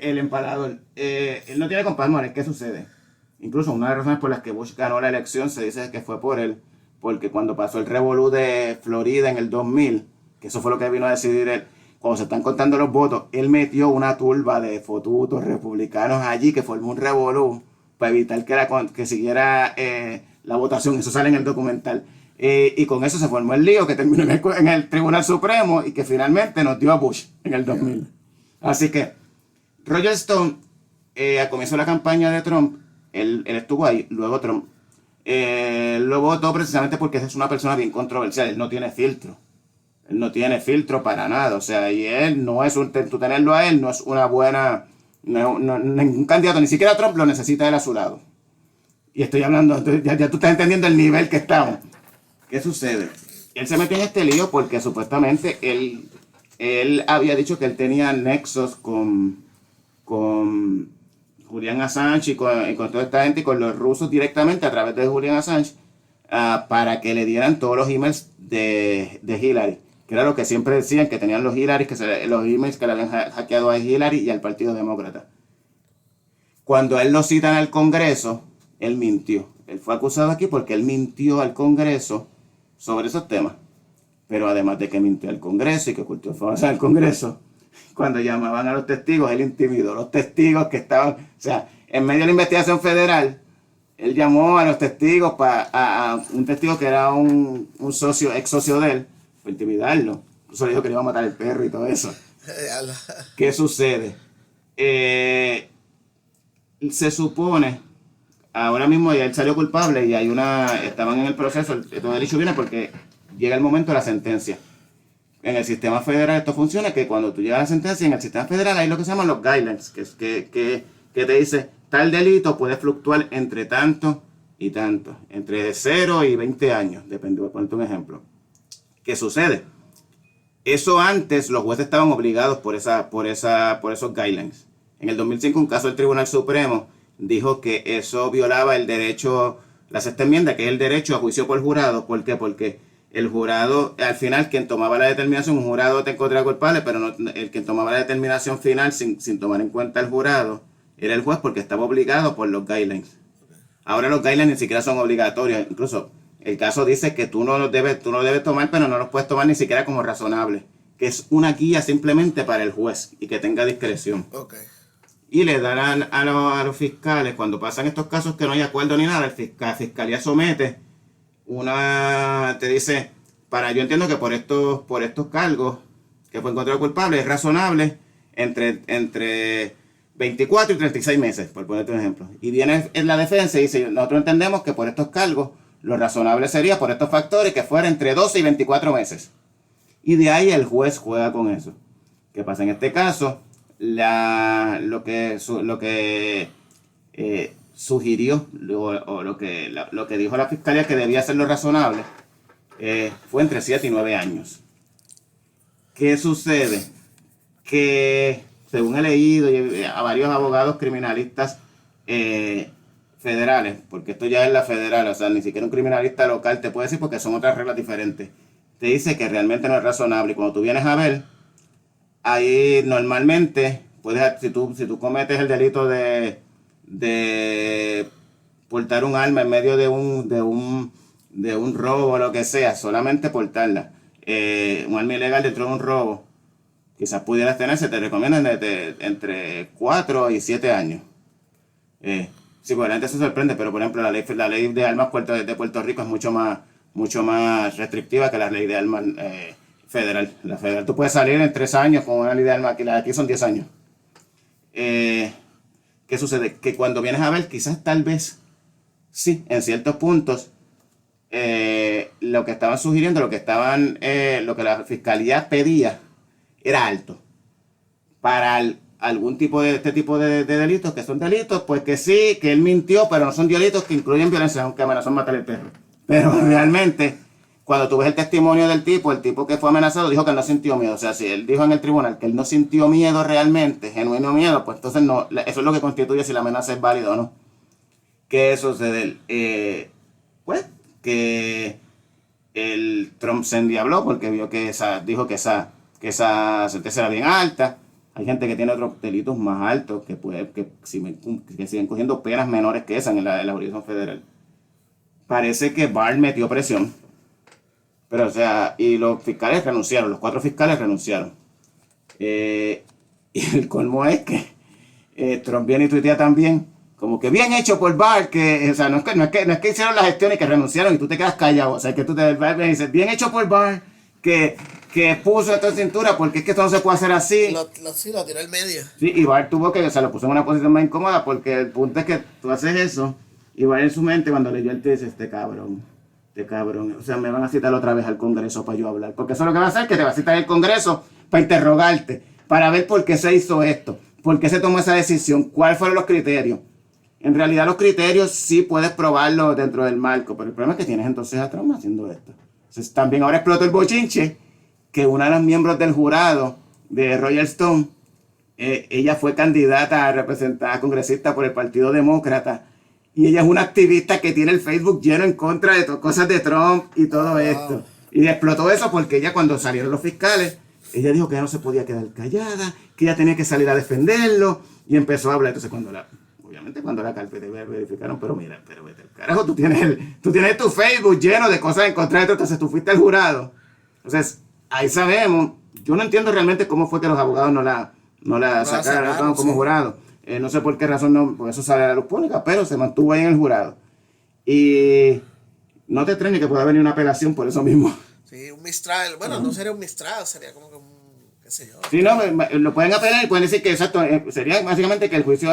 S2: el empalador. Él no tiene compás moral. ¿Qué sucede? Incluso una de las razones por las que Bush ganó la elección se dice que fue por él, porque cuando pasó el revolú de Florida en el 2000, que eso fue lo que vino a decidir él, cuando se están contando los votos, él metió una turba de fotutos republicanos allí que formó un revolú para evitar que siguiera la votación. Eso sale en el documental. Y con eso se formó el lío que terminó en el Tribunal Supremo y que finalmente nos dio a Bush en el 2000. Así que Roger Stone, al comienzo de la campaña de Trump, él estuvo ahí. Luego Trump lo votó precisamente porque es una persona bien controversial. Él no tiene filtro. Él no tiene filtro para nada. O sea, y él no es tú tenerlo a él no es una buena... ningún candidato, ni siquiera Trump lo necesita él a su lado. Y estoy hablando, ya tú estás entendiendo el nivel que estamos. ¿Qué sucede? él se metió en este lío porque supuestamente él había dicho que él tenía nexos con Julian Assange y con toda esta gente y con los rusos directamente a través de Julian Assange para que le dieran todos los emails de Hillary, que era lo que siempre decían, que tenían los Hillary, los emails que le habían hackeado a Hillary y al Partido Demócrata. Cuando él lo citan al Congreso, él mintió. Él fue acusado aquí porque él mintió al Congreso sobre esos temas. Pero además de que mintió al Congreso y que ocultó información al Congreso, cuando llamaban a los testigos, él intimidó a los testigos que estaban, o sea, en medio de la investigación federal, él llamó a los testigos, a un testigo que era un socio, ex socio de él, para intimidarlo. Incluso le dijo que le iba a matar el perro y todo eso. ¿Qué sucede? Se supone, ahora mismo ya él salió culpable y estaban en el proceso, todo el hecho viene porque llega el momento de la sentencia. En el sistema federal esto funciona, que cuando tú llegas a la sentencia, en el sistema federal hay lo que se llaman los guidelines, que te dice, tal delito puede fluctuar entre tanto y tanto, entre 0 y 20 años, depende, voy a ponerte un ejemplo. ¿Qué sucede? Eso antes los jueces estaban obligados por esos guidelines. En el 2005 un caso del Tribunal Supremo dijo que eso violaba el derecho, la sexta enmienda, que es el derecho a juicio por jurado. ¿Por qué? Porque el jurado, al final, quien tomaba la determinación, un jurado te encontraba culpable, pero no, el que tomaba la determinación final sin tomar en cuenta el jurado era el juez porque estaba obligado por los guidelines. Ahora los guidelines ni siquiera son obligatorios. Incluso el caso dice que tú no los debes tomar, pero no los puedes tomar ni siquiera como razonable. Que es una guía simplemente para el juez y que tenga discreción.
S3: Okay.
S2: Y le darán a los fiscales, cuando pasan estos casos que no hay acuerdo ni nada, la fiscalía somete te dice, yo entiendo que por estos cargos que fue encontrado culpable es razonable entre 24 y 36 meses, por ponerte un ejemplo. Y viene en la defensa y dice, nosotros entendemos que por estos cargos lo razonable sería por estos factores que fuera entre 12 y 24 meses. Y de ahí el juez juega con eso. ¿Qué pasa en este caso? Lo que sugirió o lo que dijo la fiscalía que debía ser lo razonable fue entre 7 y 9 años. ¿Qué sucede? Que según he leído a varios abogados criminalistas federales, porque esto ya es la federal, o sea, ni siquiera un criminalista local te puede decir porque son otras reglas diferentes, te dice que realmente no es razonable. Y cuando tú vienes a ver, ahí normalmente, si tú cometes el delito de portar un arma en medio de un robo o lo que sea, solamente portarla, un arma ilegal dentro de un robo, quizás pudieras tener, se te recomiendan entre 4 y 7 años. Sí, pues la gente se sorprende, pero por ejemplo la ley de armas de Puerto Rico es mucho más restrictiva que la ley de armas federal. La federal tú puedes salir en 3 años con una ley de armas, que la de aquí son 10 años. ¿Qué sucede? Que cuando vienes a ver, quizás tal vez, sí, en ciertos puntos, lo que estaban sugiriendo, lo que la fiscalía pedía, era alto. Para algún tipo de este tipo de delitos, que son delitos, pues que sí, que él mintió, pero no son delitos que incluyen violencia, aunque amenazó matar al perro. Pero realmente, cuando tú ves el testimonio del tipo, el tipo que fue amenazado dijo que él no sintió miedo. O sea, si él dijo en el tribunal que él no sintió miedo realmente, genuino miedo, pues entonces no, eso es lo que constituye si la amenaza es válida o no. ¿Qué sucede? Pues que el Trump se endiabló porque vio dijo que esa sentencia era bien alta. Hay gente que tiene otros delitos más altos que siguen cogiendo penas menores que esa en la jurisdicción federal. Parece que Barr metió presión. Pero, o sea, y los fiscales renunciaron, los 4 fiscales renunciaron. Y el colmo es que Trump viene y tuitea también, como que bien hecho por Barr, o sea, no es que hicieron la gestión y que renunciaron y tú te quedas callado. O sea, que tú te dices, bien hecho por Barr, que puso esto en cintura, porque es que esto no se puede hacer así.
S3: Lo tiró al medio.
S2: Sí, y Barr tuvo que, o sea, lo puso en una posición más incómoda, porque el punto es que tú haces eso, y Barr en su mente, cuando leyó el texto, este cabrón, o sea, me van a citar otra vez al Congreso para yo hablar, porque eso es lo que va a hacer, que te va a citar el Congreso para interrogarte, para ver por qué se hizo esto, por qué se tomó esa decisión, cuáles fueron los criterios. En realidad los criterios sí puedes probarlos dentro del marco, pero el problema es que tienes entonces a Trump haciendo esto. Entonces, también ahora explotó el bochinche que una de las miembros del jurado de Roger Stone, ella fue candidata a representar a congresista por el Partido Demócrata, y ella es una activista que tiene el Facebook lleno en contra de cosas de Trump y todo esto. Y explotó eso porque ella, cuando salieron los fiscales, ella dijo que ya no se podía quedar callada, que ella tenía que salir a defenderlo, y empezó a hablar. Entonces, obviamente cuando la carpeta verificaron, pero mira, pero vete al carajo, tú tienes tu Facebook lleno de cosas en contra de esto, entonces tú fuiste al jurado. Entonces, ahí sabemos. Yo no entiendo realmente cómo fue que los abogados no la sacaron como jurado. No sé por qué razón, por eso sale a la luz pública, pero se mantuvo ahí en el jurado. Y no te extrañes que pueda venir una apelación por eso mismo.
S3: Sí, un mistral. Bueno, no sería un mistral, sería como que un, qué sé yo.
S2: Sí, no, lo pueden apelar y pueden decir que exacto, sería básicamente que el juicio,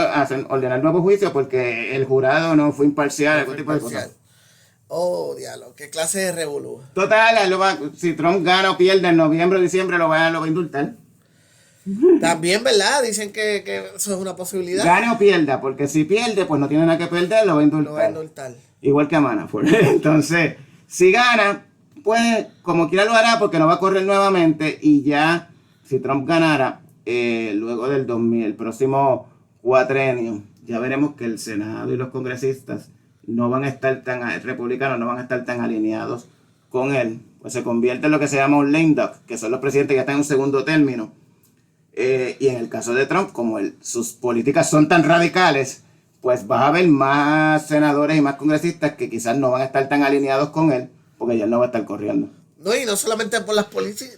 S2: ordenar nuevo juicio porque el jurado no fue imparcial, algún tipo de cosas.
S3: Oh, diablo, qué clase de revolú.
S2: Total, si Trump gana o pierde en noviembre o diciembre, lo va a indultar.
S3: También, ¿verdad? Dicen que eso es una posibilidad.
S2: Gane o pierda, porque si pierde, pues no tiene nada que perder, lo va a indultar. Igual que a Manafort. Entonces, si gana, pues como quiera lo hará, porque no va a correr nuevamente. Y ya, si Trump ganara, luego del 2000, el próximo cuatrenio, ya veremos que el Senado y los congresistas no van a estar republicanos no van a estar tan alineados con él. Pues se convierte en lo que se llama un lame duck, que son los presidentes que están en un segundo término. Y en el caso de Trump, como sus políticas son tan radicales, pues vas a ver más senadores y más congresistas que quizás no van a estar tan alineados con él, porque ya él no va a estar corriendo.
S3: No, y no solamente por las políticas,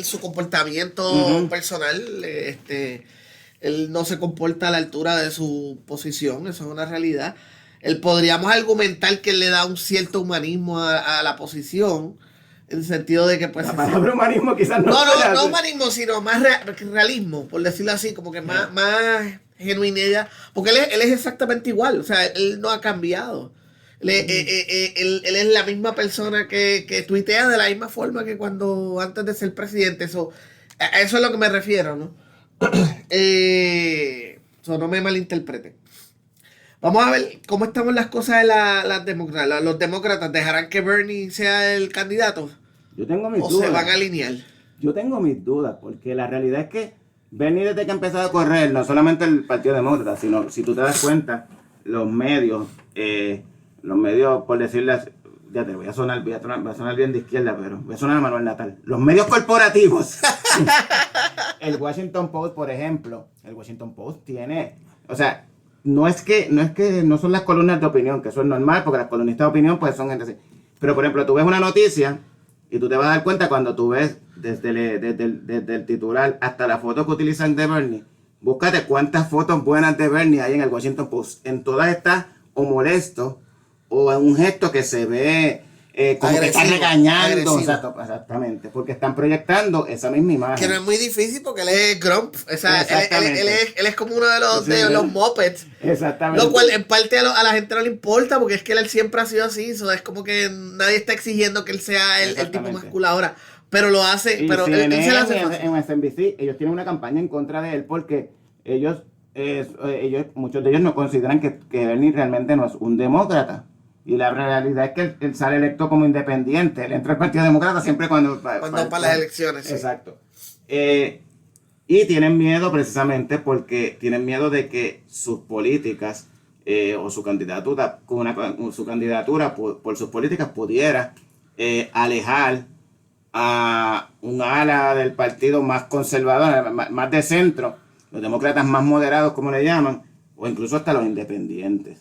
S3: su comportamiento personal, él no se comporta a la altura de su posición, eso es una realidad. Podríamos argumentar que él le da un cierto humanismo a la posición, en el sentido de que pues...
S2: La palabra humanismo quizás no...
S3: No humanismo, sino más realismo, por decirlo así, como que más genuinidad, porque él es exactamente igual, o sea, él no ha cambiado. Él es la misma persona que tuitea de la misma forma que antes de ser presidente. A eso es lo que me refiero, ¿no? No me malinterpreten. Vamos a ver cómo estamos las cosas de las demócratas. ¿Los demócratas dejarán que Bernie sea el candidato?
S2: Yo tengo mis
S3: dudas. ¿O se van a alinear?
S2: Yo tengo mis dudas, porque la realidad es que Bernie, desde que ha empezado a correr, no solamente el Partido Demócrata, sino, si tú te das cuenta, los medios, por decirle, ya te voy a sonar bien de izquierda, pero voy a sonar a Manuel Natal. Los medios corporativos, el Washington Post, por ejemplo, el Washington Post tiene, o sea, no son las columnas de opinión, que eso es normal, porque las columnistas de opinión pues son gente así. Pero, por ejemplo, tú ves una noticia y tú te vas a dar cuenta cuando tú ves desde el titular hasta la foto que utilizan de Bernie. Búscate cuántas fotos buenas de Bernie hay en el Washington Post. En todas está o molesto o en un gesto que se ve como agresivo, que está regañando. Exactamente, porque están proyectando esa misma imagen.
S3: Que no es muy difícil porque él es Grump. O sea, él es como uno de los Muppets.
S2: Exactamente.
S3: Lo cual en parte a la gente no le importa porque es que él siempre ha sido así. Es como que nadie está exigiendo que él sea el tipo masculino ahora. Pero lo hace.
S2: Y
S3: pero
S2: CNN,
S3: él se lo hace fácil.
S2: En MSNBC, ellos tienen una campaña en contra de él porque muchos de ellos no consideran que Bernie realmente no es un demócrata. Y la realidad es que él sale electo como independiente. Él entra al Partido Demócrata siempre cuando para
S3: las elecciones.
S2: Exacto. Y tienen miedo precisamente porque tienen miedo de que sus políticas o su candidatura, por sus políticas pudiera alejar a un ala del partido más conservador, más de centro, los demócratas más moderados, como le llaman, o incluso hasta los independientes.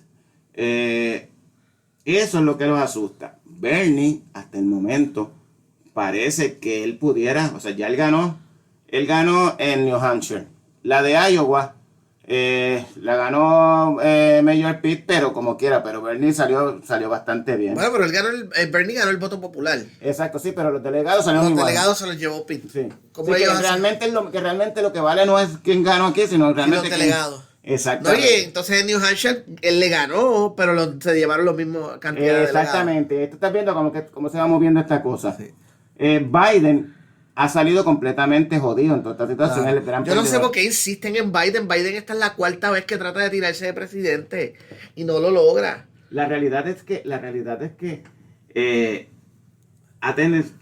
S2: Eso es lo que los asusta. Bernie, hasta el momento, parece que él pudiera, o sea, ya él ganó en New Hampshire. La de Iowa, la ganó Mayor Pitt, pero como quiera, pero Bernie salió bastante bien.
S3: Bueno, pero Bernie ganó el voto popular.
S2: Exacto, sí, pero los delegados salieron igual.
S3: Los delegados se los llevó Pitt.
S2: Sí. Que realmente lo que vale no es quién ganó aquí, sino realmente
S3: los delegados.
S2: Exactamente.
S3: No, y entonces en New Hampshire él le ganó, pero se llevaron los mismos cantidad de delegados.
S2: Exactamente. Esto estás viendo cómo se va moviendo esta cosa. Sí. Biden ha salido completamente jodido en toda esta situación.
S3: Claro. Yo no sé por qué insisten en Biden. Biden esta es la cuarta vez que trata de tirarse de presidente y no lo logra.
S2: La realidad es que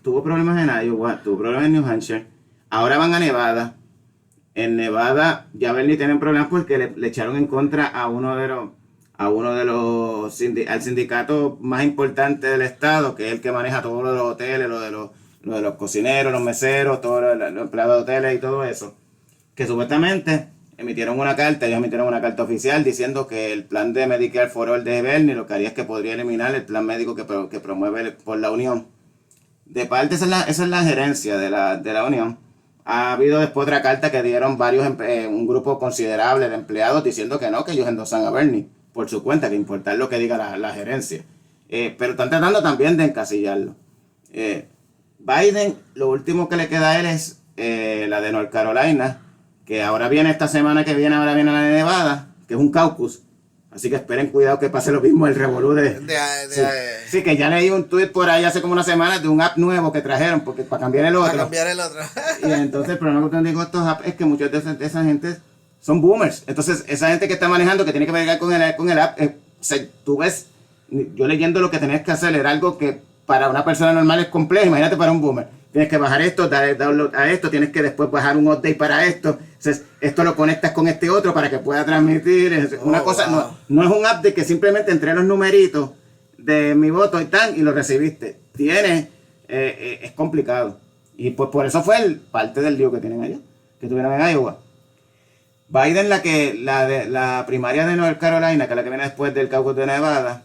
S2: tuvo problemas en Iowa, tuvo problemas en New Hampshire, ahora van a Nevada. En Nevada ya Bernie tienen problemas porque le echaron en contra a uno de los al sindicato más importante del estado, que es el que maneja todo lo de los hoteles, lo de los cocineros, los meseros, todos los empleados de hoteles y todo eso, que supuestamente ellos emitieron una carta oficial diciendo que el plan de Medicare for All de Bernie lo que haría es que podría eliminar el plan médico que promueve por la Unión. De parte, esa es la gerencia de la Unión. Ha habido después otra carta que dieron un grupo considerable de empleados diciendo que no, que ellos endosan a Bernie por su cuenta, que importar lo que diga la gerencia. Pero están tratando también de encasillarlo. Biden, lo último que le queda a él es la de North Carolina, que ahora viene esta semana que viene, ahora viene la de Nevada, que es un caucus. Así que esperen cuidado que pase lo mismo el revolú sí, que ya leí un tweet por ahí hace como una semana de un app nuevo que trajeron porque para cambiar el otro. Y entonces el problema que tengo con estos apps es que muchos de esa gente son boomers. Entonces esa gente que está manejando, que tiene que bregar con el app, o sea, tú ves, yo leyendo lo que tenías que hacer era algo que para una persona normal es complejo, imagínate para un boomer. Tienes que bajar esto, dar download a esto, tienes que después bajar un update para esto. Entonces, esto lo conectas con este otro para que pueda transmitir. Una cosa, wow. No es un update que simplemente entré los numeritos de mi voto y lo recibiste. Es complicado. Y pues por eso fue parte del lío que tienen allá, que tuvieron en Iowa. Biden, la primaria de North Carolina, que es la que viene después del caucus de Nevada,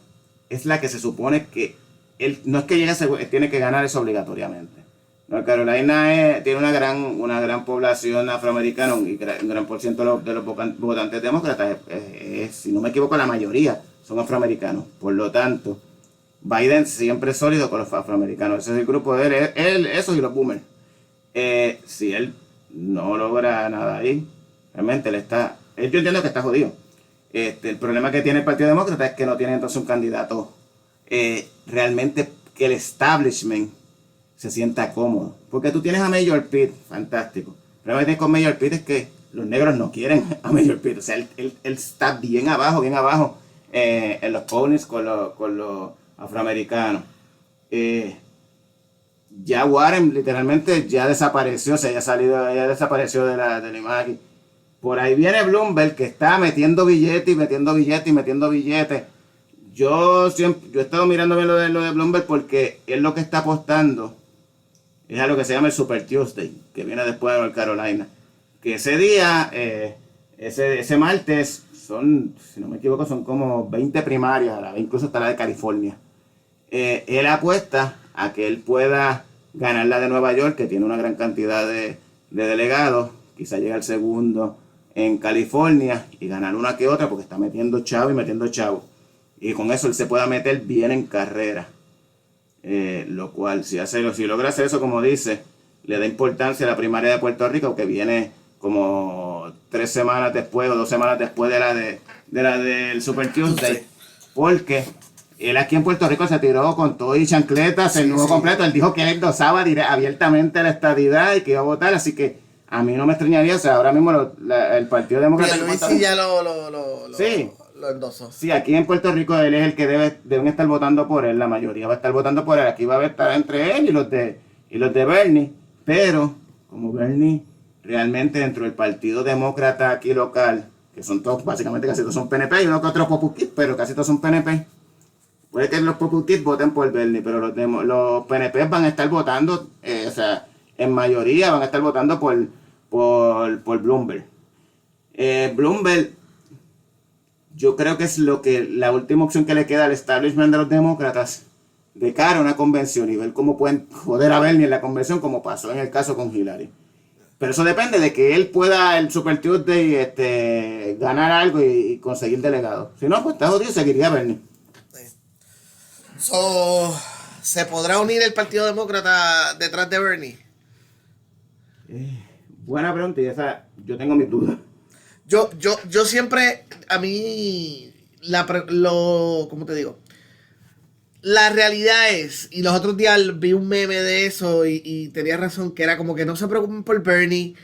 S2: es la que se supone que él no es que llegue a tiene que ganar eso obligatoriamente. North Carolina tiene una gran población afroamericana y un gran por ciento de los votantes demócratas, si no me equivoco, la mayoría son afroamericanos. Por lo tanto, Biden siempre es sólido con los afroamericanos. Ese es el grupo de él, esos y los boomers. Si él no logra nada ahí, realmente yo entiendo que está jodido. El problema que tiene el Partido Demócrata es que no tiene entonces un candidato realmente que el establishment se sienta cómodo. Porque tú tienes a Mayor Pete, fantástico. El problema que tienes con Mayor Pete es que los negros no quieren a Mayor Pete. O sea, él está bien abajo en los ponies con los afroamericanos. Ya Warren literalmente ya desapareció, o sea, ya desapareció de la imagen. Por ahí viene Bloomberg, que está metiendo billetes. Yo he estado mirando bien lo de Bloomberg porque él lo que está apostando es a lo que se llama el Super Tuesday, que viene después de North Carolina. Que ese día, ese martes, si no me equivoco, son como 20 primarias, incluso hasta la de California. Él apuesta a que él pueda ganar la de Nueva York, que tiene una gran cantidad de delegados, quizá llegue al segundo en California y ganar una que otra, porque está metiendo chavo. Y con eso él se pueda meter bien en carrera. Lo cual, si logra hacer eso, como dice, le da importancia a la primaria de Puerto Rico, que viene como 3 semanas después o 2 semanas después de la del Super Tuesday. Porque él aquí en Puerto Rico se tiró con todo y chancletas, el nuevo completo. Él dijo que él endosaba abiertamente la estadidad y que iba a votar, así que a mí no me extrañaría. O sea, ahora mismo el Partido Demócrata...
S3: Sí, ya
S2: sí.
S3: Lo endosó.
S2: Sí, aquí en Puerto Rico él es el que deben estar votando por él, la mayoría va a estar votando por él. Aquí va a estar entre él y los de Bernie, pero como Bernie realmente dentro del Partido Demócrata aquí local, que son todos, básicamente casi todos son PNP, y uno que otro Popul Kids, pero casi todos son PNP. Puede que los Popul Kids voten por Bernie, pero los PNP van a estar votando, o sea, en mayoría van a estar votando por Bloomberg. Bloomberg, yo creo que es la última opción que le queda al establishment de los demócratas de cara a una convención y ver cómo pueden joder a Bernie en la convención, como pasó en el caso con Hillary. Pero eso depende de que él pueda el Super Tuesday ganar algo y conseguir delegados. Si no, pues está jodido, seguiría Bernie.
S3: ¿Se podrá unir el Partido Demócrata detrás de Bernie?
S2: Buena pregunta, y esa yo tengo mis dudas.
S3: Yo siempre, a mí, ¿cómo te digo? La realidad es, y los otros días vi un meme de eso y tenía razón, que era como que no se preocupen por Bernie,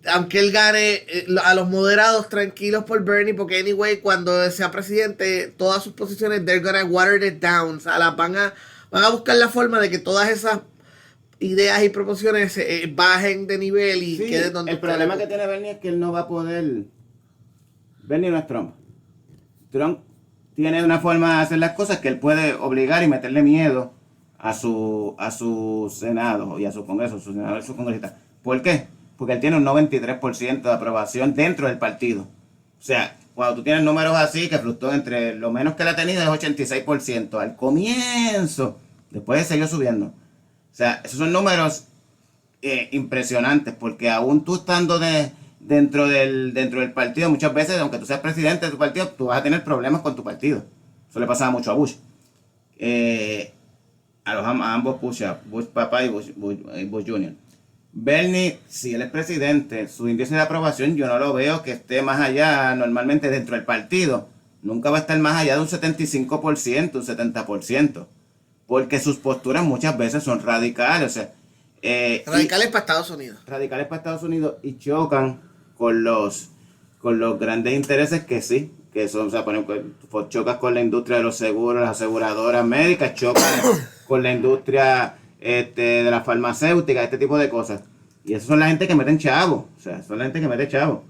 S3: aunque él gane, a los moderados tranquilos por Bernie, porque anyway, cuando sea presidente, todas sus posiciones, they're gonna water it down, o sea, van a buscar la forma de que todas esas ideas y proporciones bajen de nivel y
S2: Sí,
S3: queden donde
S2: el problema que tiene Bernie es que él no va a poder. Bernie no es Trump. Trump tiene una forma de hacer las cosas que él puede obligar y meterle miedo a su Senado y a su Congreso, su senador y su congresista. ¿Por qué? Porque él tiene un 93% de aprobación dentro del partido. O sea, cuando tú tienes números así que fluctúan entre lo menos que él ha tenido es 86% al comienzo, después siguió subiendo. O sea, esos son números impresionantes, porque aún tú estando dentro del partido, muchas veces, aunque tú seas presidente de tu partido, tú vas a tener problemas con tu partido. Eso le pasaba mucho a Bush. A ambos Bush papá y Bush Jr. Bernie, si él es presidente, su índice de aprobación yo no lo veo que esté más allá normalmente dentro del partido. Nunca va a estar más allá de un 75%, un 70%. Porque sus posturas muchas veces son radicales. O sea,
S3: radicales para Estados Unidos.
S2: Radicales para Estados Unidos y chocan con los grandes intereses que sí, que son, o sea, por ejemplo, chocas con la industria de los seguros, las aseguradoras médicas, chocan con la industria de la farmacéutica, este tipo de cosas. Y esas son la gente que meten chavo, o sea, son la gente que mete chavo.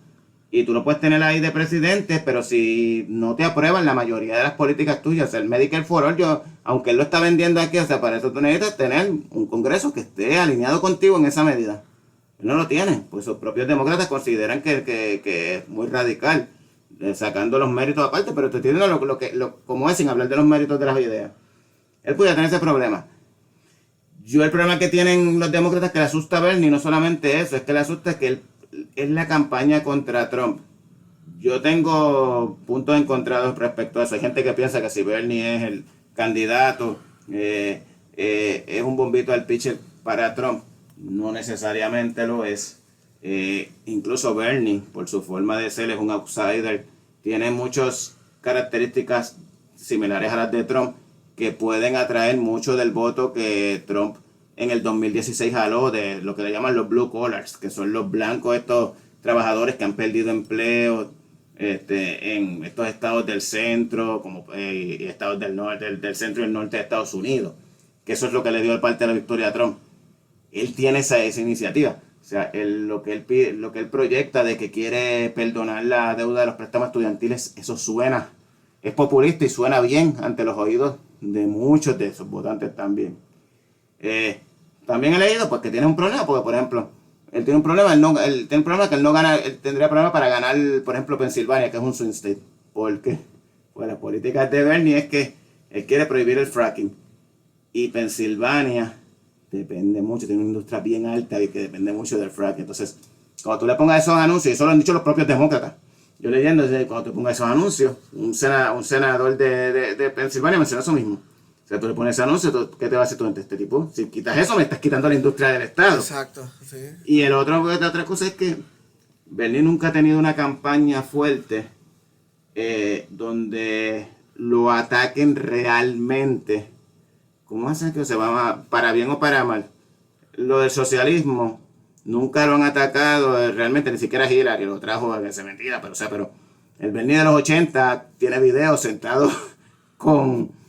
S2: Y tú lo puedes tener ahí de presidente, pero si no te aprueban la mayoría de las políticas tuyas, o sea, el Medicare for All, aunque él lo está vendiendo aquí, o sea, para eso tú necesitas tener un Congreso que esté alineado contigo en esa medida. Él no lo tiene, pues sus propios demócratas consideran que es muy radical, sacando los méritos aparte, pero te tienen como es, sin hablar de los méritos de las ideas. Él pudiera tener ese problema. El problema que tienen los demócratas que le asusta a Bernie, no solamente eso, es que le asusta que él es la campaña contra Trump. Yo tengo puntos encontrados respecto a eso. Hay gente que piensa que si Bernie es el candidato, es un bombito al pitcher para Trump. No necesariamente lo es. Incluso Bernie, por su forma de ser, es un outsider. Tiene muchas características similares a las de Trump que pueden atraer mucho del voto que Trump en el 2016 jaló, de lo que le llaman los blue collars, que son los blancos, estos trabajadores que han perdido empleo en estos estados del centro, como y estados del norte, del centro y el norte de Estados Unidos, que eso es lo que le dio parte de la victoria a Trump. Él tiene esa iniciativa. O sea, lo que él proyecta de que quiere perdonar la deuda de los préstamos estudiantiles, eso suena, es populista y suena bien ante los oídos de muchos de esos votantes también. También he leído pues, que tiene un problema, porque por ejemplo, él tiene un problema, él tiene un problema que él no gana, él tendría problema para ganar, por ejemplo, Pensilvania, que es un swing state. ¿Por qué? Pues las políticas de Bernie es que él quiere prohibir el fracking. Y Pensilvania depende mucho, tiene una industria bien alta y que depende mucho del fracking. Entonces, cuando tú le pongas esos anuncios, y eso lo han dicho los propios demócratas, yo leyendo, cuando tú pongas esos anuncios, un senador de Pensilvania mencionó eso mismo. O sea, tú le pones ese anuncio, ¿qué te va a hacer tú ante este tipo? Si quitas eso, me estás quitando la industria del Estado.
S3: Exacto, sí.
S2: Y la otra cosa es que Bernie nunca ha tenido una campaña fuerte donde lo ataquen realmente. ¿Cómo hacen que se va para bien o para mal? Lo del socialismo nunca lo han atacado realmente, ni siquiera Hillary lo trajo a que se mentira, pero el Bernie de los 80 tiene videos sentado con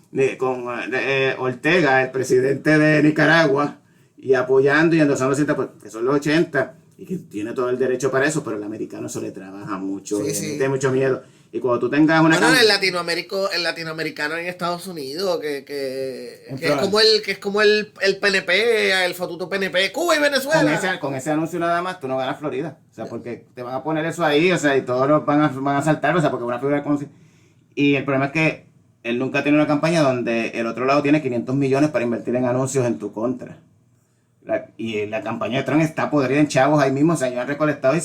S2: Ortega, el presidente de Nicaragua, y apoyando y endosando cinta, que son los 80 y que tiene todo el derecho para eso, pero el americano eso le trabaja mucho, tiene mucho miedo. Y cuando tú tengas una
S3: el latinoamericano en Estados Unidos, que es como el PNP, el fotuto PNP, Cuba y Venezuela.
S2: Con ese anuncio nada más tú no ganas Florida. O sea, porque te van a poner eso ahí, o sea, y todos los van a saltar, o sea, porque una figura conocida. Y el problema es que él nunca tiene una campaña donde el otro lado tiene 500 millones para invertir en anuncios en tu contra. Y la campaña de Trump está podrida en chavos ahí mismo, o sea, ellos han recolectado y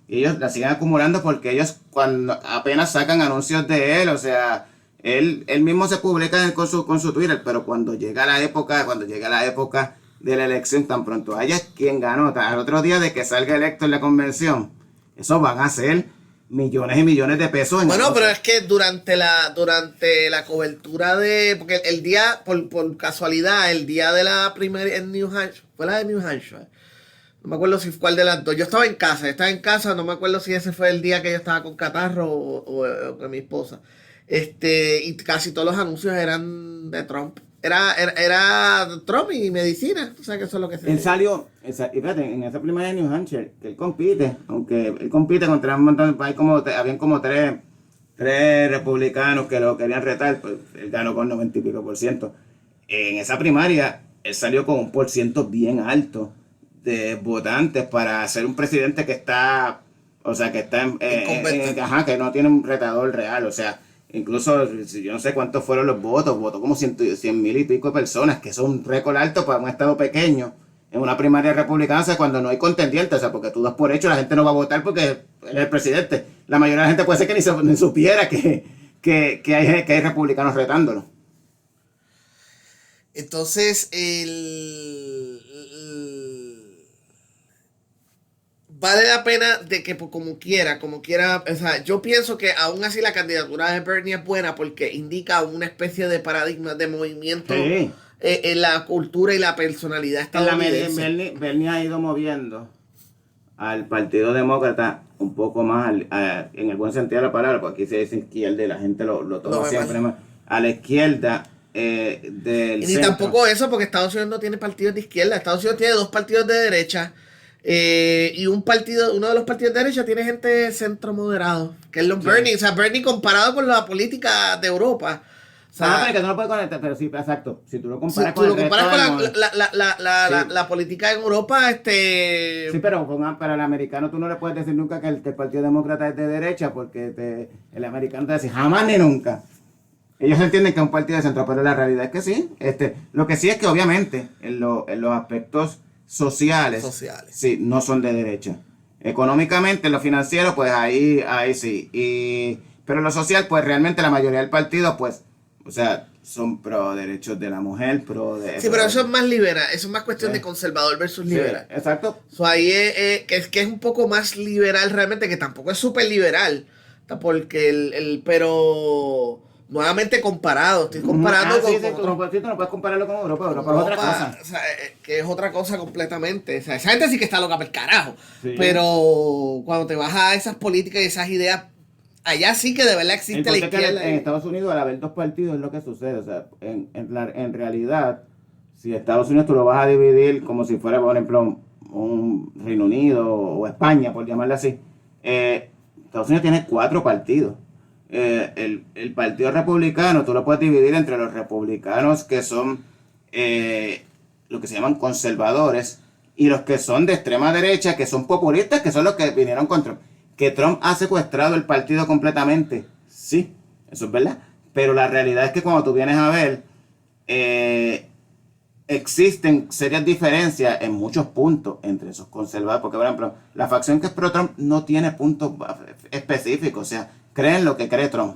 S2: ellos la siguen acumulando porque ellos cuando apenas sacan anuncios de él, o sea, él mismo se publica con su Twitter, pero cuando llega la época de la elección, tan pronto haya quien ganó, al otro día de que salga electo en la convención, eso van a ser millones y millones de pesos.
S3: Bueno, pero es que durante la cobertura porque el día, por casualidad, el día de la primaria en New Hampshire, fue la de New Hampshire, no me acuerdo si cuál de las dos, yo estaba en casa, no me acuerdo si ese fue el día que yo estaba con catarro o con mi esposa, y casi todos los anuncios eran de Trump, era Trump y medicina. O sea, que eso es lo que se
S2: Él salió, y fíjate, en esa primaria de New Hampshire, que él compite, aunque él compite contra un montón, habían como tres republicanos que lo querían retar, pues él ganó con 90 y pico %. En esa primaria, él salió con un % bien alto de votantes para ser un presidente que está, o sea, que está que no tiene un retador real, o sea, incluso yo no sé cuántos fueron los votos, votó como 100,000 y pico de personas, que son un récord alto para un estado pequeño, en una primaria republicana, o sea, cuando no hay contendiente, o sea, porque tú das por hecho, la gente no va a votar porque él es el presidente. La mayoría de la gente puede ser que ni supiera que hay republicanos retándolo.
S3: Entonces, vale la pena de que pues, como quiera, o sea, yo pienso que aún así la candidatura de Bernie es buena porque indica una especie de paradigma de movimiento en la cultura y la personalidad estadounidense.
S2: Bernie ha ido moviendo al Partido Demócrata un poco más, en el buen sentido de la palabra, porque aquí se dice izquierda y la gente lo toma siempre más, a la izquierda del
S3: y ni
S2: centro.
S3: tampoco eso, porque Estados Unidos no tiene partidos de izquierda. Estados Unidos tiene 2 partidos de derecha. Y uno de los partidos de derecha tiene gente centro moderado, que es los Bernie. O sea, Bernie comparado con la política de Europa. O sea,
S2: pero que no lo puedes conectar, pero sí, exacto. Si tú lo comparas
S3: con
S2: sí.
S3: la política en Europa,
S2: Sí, pero para el americano tú no le puedes decir nunca que el Partido Demócrata es de derecha, porque el americano te dice jamás ni nunca. Ellos entienden que es un partido de centro, pero la realidad es que sí. Lo que sí es que obviamente en los aspectos sociales, sí, no son de derecha. Económicamente, en lo financiero, pues ahí sí. Pero en lo social, pues realmente la mayoría del partido, pues, o sea, son pro derechos de la mujer,
S3: Sí, pero eso es más liberal, eso es más cuestión de conservador versus liberal.
S2: Exacto.
S3: Ahí que es un poco más liberal realmente, que tampoco es súper liberal, porque pero nuevamente comparado, estoy comparando
S2: con... tú no puedes compararlo con Europa es otra cosa.
S3: O sea, que es otra cosa completamente. O sea, esa gente sí que está loca por el carajo.
S2: Sí.
S3: Pero cuando te vas a esas políticas y esas ideas, allá sí que de verdad existe la izquierda.
S2: En Estados Unidos, al haber 2 partidos, es lo que sucede. O sea, en realidad, si Estados Unidos tú lo vas a dividir como si fuera, por ejemplo, un Reino Unido o España, por llamarlo así, Estados Unidos tiene 4 partidos. El Partido Republicano tú lo puedes dividir entre los republicanos que son lo que se llaman conservadores y los que son de extrema derecha, que son populistas, que son los que vinieron con Trump. Que Trump ha secuestrado el partido completamente, sí, eso es verdad, pero la realidad es que cuando tú vienes a ver, existen serias diferencias en muchos puntos entre esos conservadores, porque por ejemplo, la facción que es pro Trump no tiene puntos específicos, o sea, creen lo que cree Trump.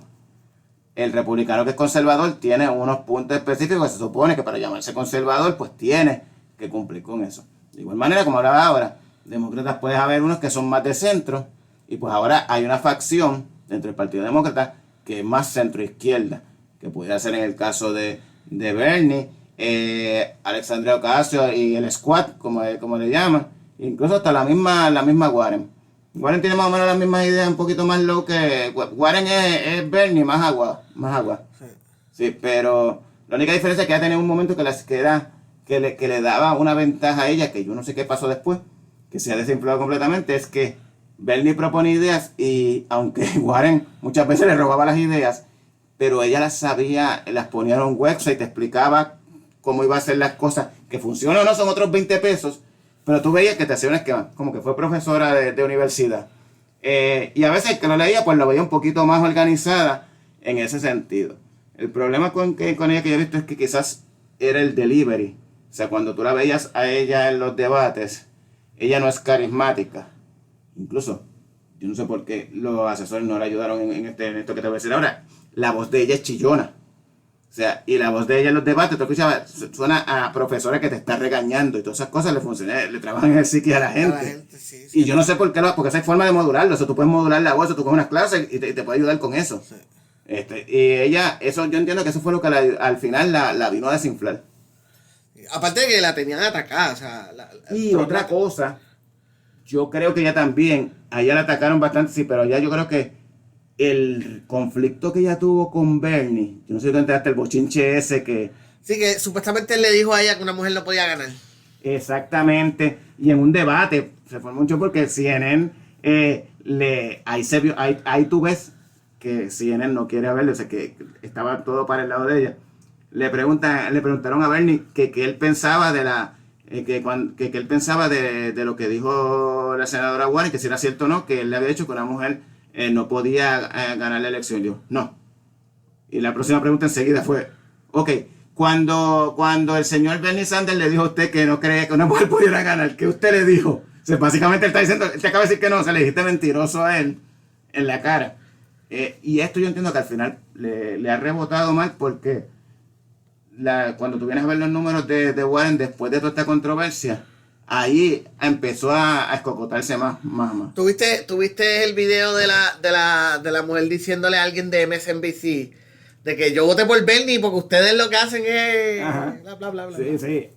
S2: El republicano que es conservador tiene unos puntos específicos, se supone que para llamarse conservador pues tiene que cumplir con eso. De igual manera, como hablaba ahora, demócratas puedes haber unos que son más de centro, y pues ahora hay una facción dentro del Partido Demócrata que es más centro-izquierda, que pudiera ser en el caso de Bernie, Alexandria Ocasio y el Squad, como le llaman, incluso hasta la misma Warren. Warren tiene más o menos las mismas ideas, un poquito más low que... Warren es Bernie, más agua. Sí, pero la única diferencia es que ya tenía un momento que le daba una ventaja a ella, que yo no sé qué pasó después, que se ha desinflado completamente, es que Bernie propone ideas y aunque Warren muchas veces le robaba las ideas, pero ella las sabía, las ponía en un website, te explicaba cómo iba a hacer las cosas, que funcionan o no son otros 20 pesos, pero tú veías que te hacía un esquema, como que fue profesora de universidad. Y a veces el que lo leía, pues lo veía un poquito más organizada en ese sentido. El problema con ella que yo he visto es que quizás era el delivery. O sea, cuando tú la veías a ella en los debates, ella no es carismática. Incluso, yo no sé por qué los asesores no le ayudaron en esto que te voy a decir ahora. La voz de ella es chillona. O sea, y la voz de ella en los debates, tú escuchabas, suena a profesora que te está regañando y todas esas cosas le trabajan en el psiqui a la gente. Sí. Y yo no sé por qué, porque esa hay forma de modularlo. O sea, tú puedes modular la voz, tú coges unas clases y te puede ayudar con eso. Sí. Y ella, eso yo entiendo que eso fue lo que al final la vino a desinflar.
S3: Aparte de que la tenían atacada, o sea...
S2: otra cosa, yo creo que ella también, a ella la atacaron bastante, sí, pero ya yo creo que el conflicto que ella tuvo con Bernie, yo no sé si tú enteraste el bochinche ese que
S3: Sí, que supuestamente él le dijo a ella que una mujer no podía ganar.
S2: Exactamente. Y en un debate, se fue mucho porque CNN, ahí tú ves que CNN no quiere verlo, o sea, que estaba todo para el lado de ella. Le preguntaron a Bernie que él pensaba de que él pensaba de lo que dijo la senadora Warren, que si era cierto o no, que él le había dicho que una mujer no podía ganar la elección. Yo, no. Y la próxima pregunta enseguida fue, ok, cuando el señor Bernie Sanders le dijo a usted que no creía que una mujer pudiera ganar, ¿qué usted le dijo? O sea, básicamente él está diciendo, él te acaba de decir que no, o sea, le dijiste mentiroso a él en la cara. Y esto yo entiendo que al final le ha rebotado mal porque cuando tú vienes a ver los números de Warren después de toda esta controversia, ahí empezó a escocotarse más.
S3: ¿Tuviste el video de la mujer diciéndole a alguien de MSNBC de que yo voté por Bernie porque ustedes lo que hacen es bla, bla, bla, bla?
S2: Sí.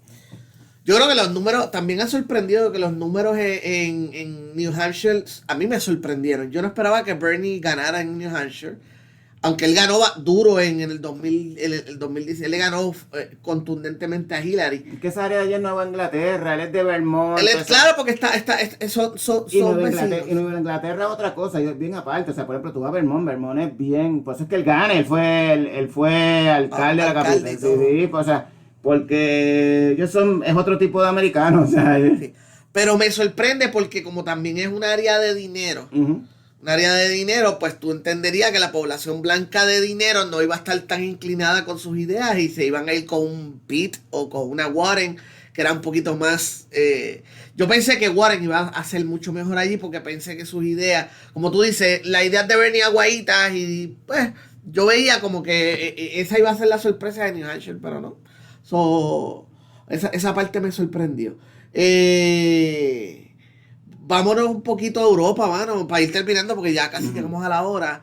S3: Yo creo que los números, también ha sorprendido que los números en New Hampshire, a mí me sorprendieron. Yo no esperaba que Bernie ganara en New Hampshire, aunque él ganó duro en el 2010, él le ganó contundentemente a Hillary.
S2: Es que esa área de allá es Nueva Inglaterra, él es de Vermont.
S3: Claro, porque son
S2: y Nueva
S3: vecinos.
S2: Inglaterra es otra cosa, y es bien aparte. O sea, por ejemplo, tú vas a Vermont es bien, por eso es que él gana, él fue alcalde de la capital. Sí, o sea, porque ellos es otro tipo de americanos. O sea,
S3: sí. Pero me sorprende porque como también es un área de dinero, un área de dinero, pues tú entenderías que la población blanca de dinero no iba a estar tan inclinada con sus ideas y se iban a ir con un Pitt o con una Warren, que era un poquito más... yo pensé que Warren iba a hacer mucho mejor allí porque pensé que sus ideas, como tú dices, las ideas de Bernie aguaditas y pues yo veía como que esa iba a ser la sorpresa de New Hampshire, pero no. Esa parte me sorprendió. Vámonos un poquito a Europa, mano, para ir terminando porque ya casi llegamos a la hora.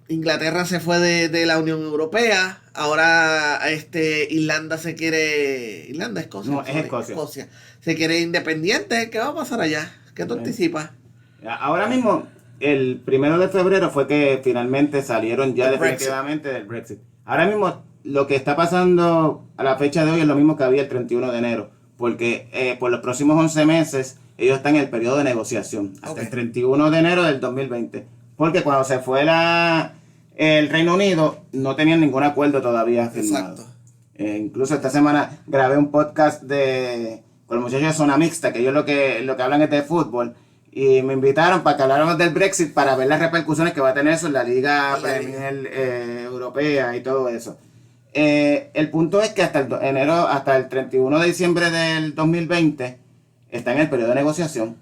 S3: Inglaterra se fue de la Unión Europea. Ahora Irlanda se quiere... ¿Irlanda? ¿Escocia?
S2: No, es Escocia.
S3: Se quiere independiente. ¿Qué va a pasar allá? ¿Qué tú anticipas?
S2: Ahora mismo, el 1 de febrero fue que finalmente salieron ya
S3: El
S2: definitivamente del Brexit. Ahora mismo, lo que está pasando a la fecha de hoy es lo mismo que había el 31 de enero. Porque por los próximos 11 meses ellos están en el periodo de negociación. Hasta el 31 de enero del 2020. Porque cuando se fue el Reino Unido, no tenían ningún acuerdo todavía firmado.
S3: Exacto.
S2: Incluso esta semana grabé un podcast con los muchachos de Zona Mixta, que ellos lo que hablan es de fútbol. Y me invitaron para que habláramos del Brexit para ver las repercusiones que va a tener eso en la Liga Premier Europea y todo eso. El punto es que hasta el 31 de diciembre del 2020 está en el periodo de negociación.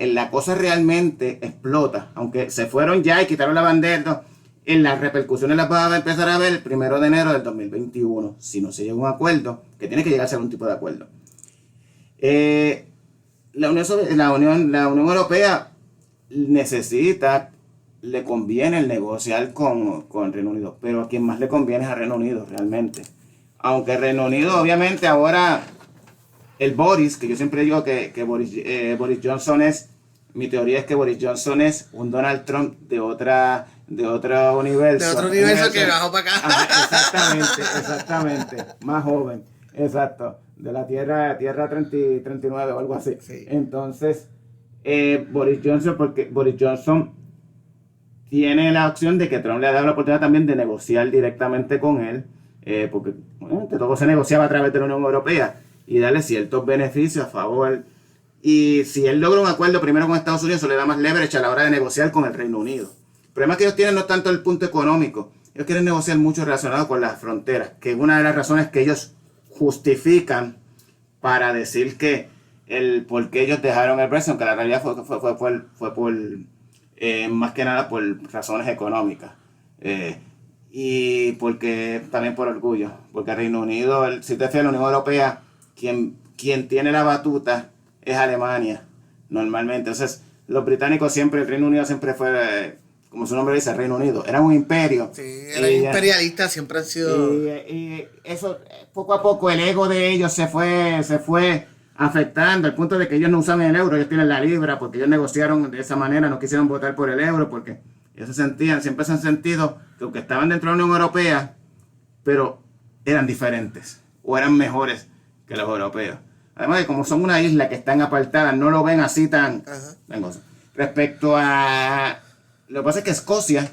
S2: La cosa realmente explota, aunque se fueron ya y quitaron la bandera, en las repercusiones las va a empezar a ver el 1 de enero del 2021, si no se llega a un acuerdo, que tiene que llegarse a algún tipo de acuerdo. La Unión Europea le conviene el negociar con el Reino Unido, pero a quien más le conviene es a Reino Unido realmente. Aunque Reino Unido obviamente ahora, el Boris, que yo siempre digo que Boris Johnson mi teoría es que Boris Johnson es un Donald Trump de otro universo.
S3: De otro universo que bajó para acá.
S2: Exactamente, más joven, exacto, de la Tierra 39 o algo así. Sí. Entonces, Boris Johnson tiene la opción de que Trump le da la oportunidad también de negociar directamente con él, porque todo se negociaba a través de la Unión Europea y darle ciertos beneficios a favor. Y si él logra un acuerdo primero con Estados Unidos, eso le da más leverage a la hora de negociar con el Reino Unido. El problema que ellos tienen no es tanto el punto económico, ellos quieren negociar mucho relacionado con las fronteras, que es una de las razones que ellos justifican para decir que por qué ellos dejaron el Brexit, aunque la realidad fue por más que nada por razones económicas. Y porque también por orgullo, porque el Reino Unido, si te fijas, la Unión Europea, quien tiene la batuta es Alemania, normalmente. Entonces, los británicos el Reino Unido siempre fue, como su nombre dice, el Reino Unido. Era un imperio.
S3: Sí, eran imperialistas, siempre han sido...
S2: Y eso, poco a poco, el ego de ellos se fue afectando, al punto de que ellos no usan el euro, ellos tienen la libra, porque ellos negociaron de esa manera, no quisieron votar por el euro, porque ellos siempre se han sentido que aunque estaban dentro de la Unión Europea, pero eran diferentes o eran mejores que los europeos. Además de como son una isla que están apartadas, no lo ven así tan cosa. Respecto a... Lo que pasa es que Escocia,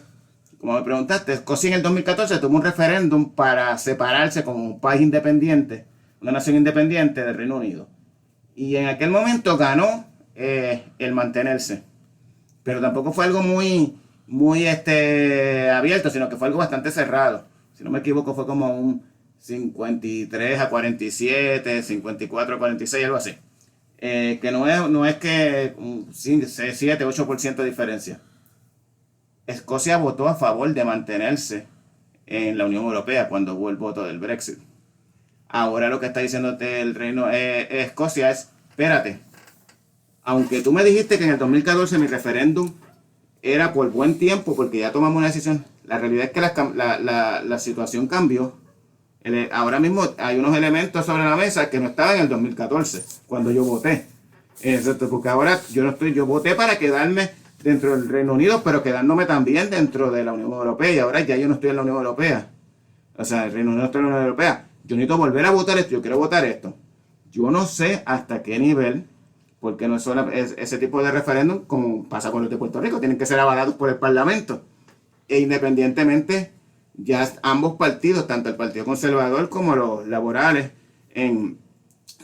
S2: como me preguntaste, Escocia en el 2014 tuvo un referéndum para separarse como un país independiente, una nación independiente del Reino Unido. Y en aquel momento ganó el mantenerse. Pero tampoco fue algo muy abierto, sino que fue algo bastante cerrado. Si no me equivoco, fue como un 53-47, 54-46, algo así. Que no es que un 7-8% de diferencia. Escocia votó a favor de mantenerse en la Unión Europea cuando hubo el voto del Brexit. Ahora lo que está diciendo el Reino Escocia es, espérate, aunque tú me dijiste que en el 2014 mi referéndum era por buen tiempo porque ya tomamos una decisión, la realidad es que la situación cambió. Ahora mismo hay unos elementos sobre la mesa que no estaban en el 2014 cuando yo voté. Exacto, porque ahora yo voté para quedarme dentro del Reino Unido, pero quedándome también dentro de la Unión Europea, y ahora ya yo no estoy en la Unión Europea. O sea, el Reino Unido está en la Unión Europea. Yo necesito volver a votar esto, yo quiero votar esto. Yo no sé hasta qué nivel, porque no es solo ese tipo de referéndum como pasa con los de Puerto Rico, tienen que ser avalados por el Parlamento. E independientemente, ya ambos partidos, tanto el Partido Conservador como los laborales en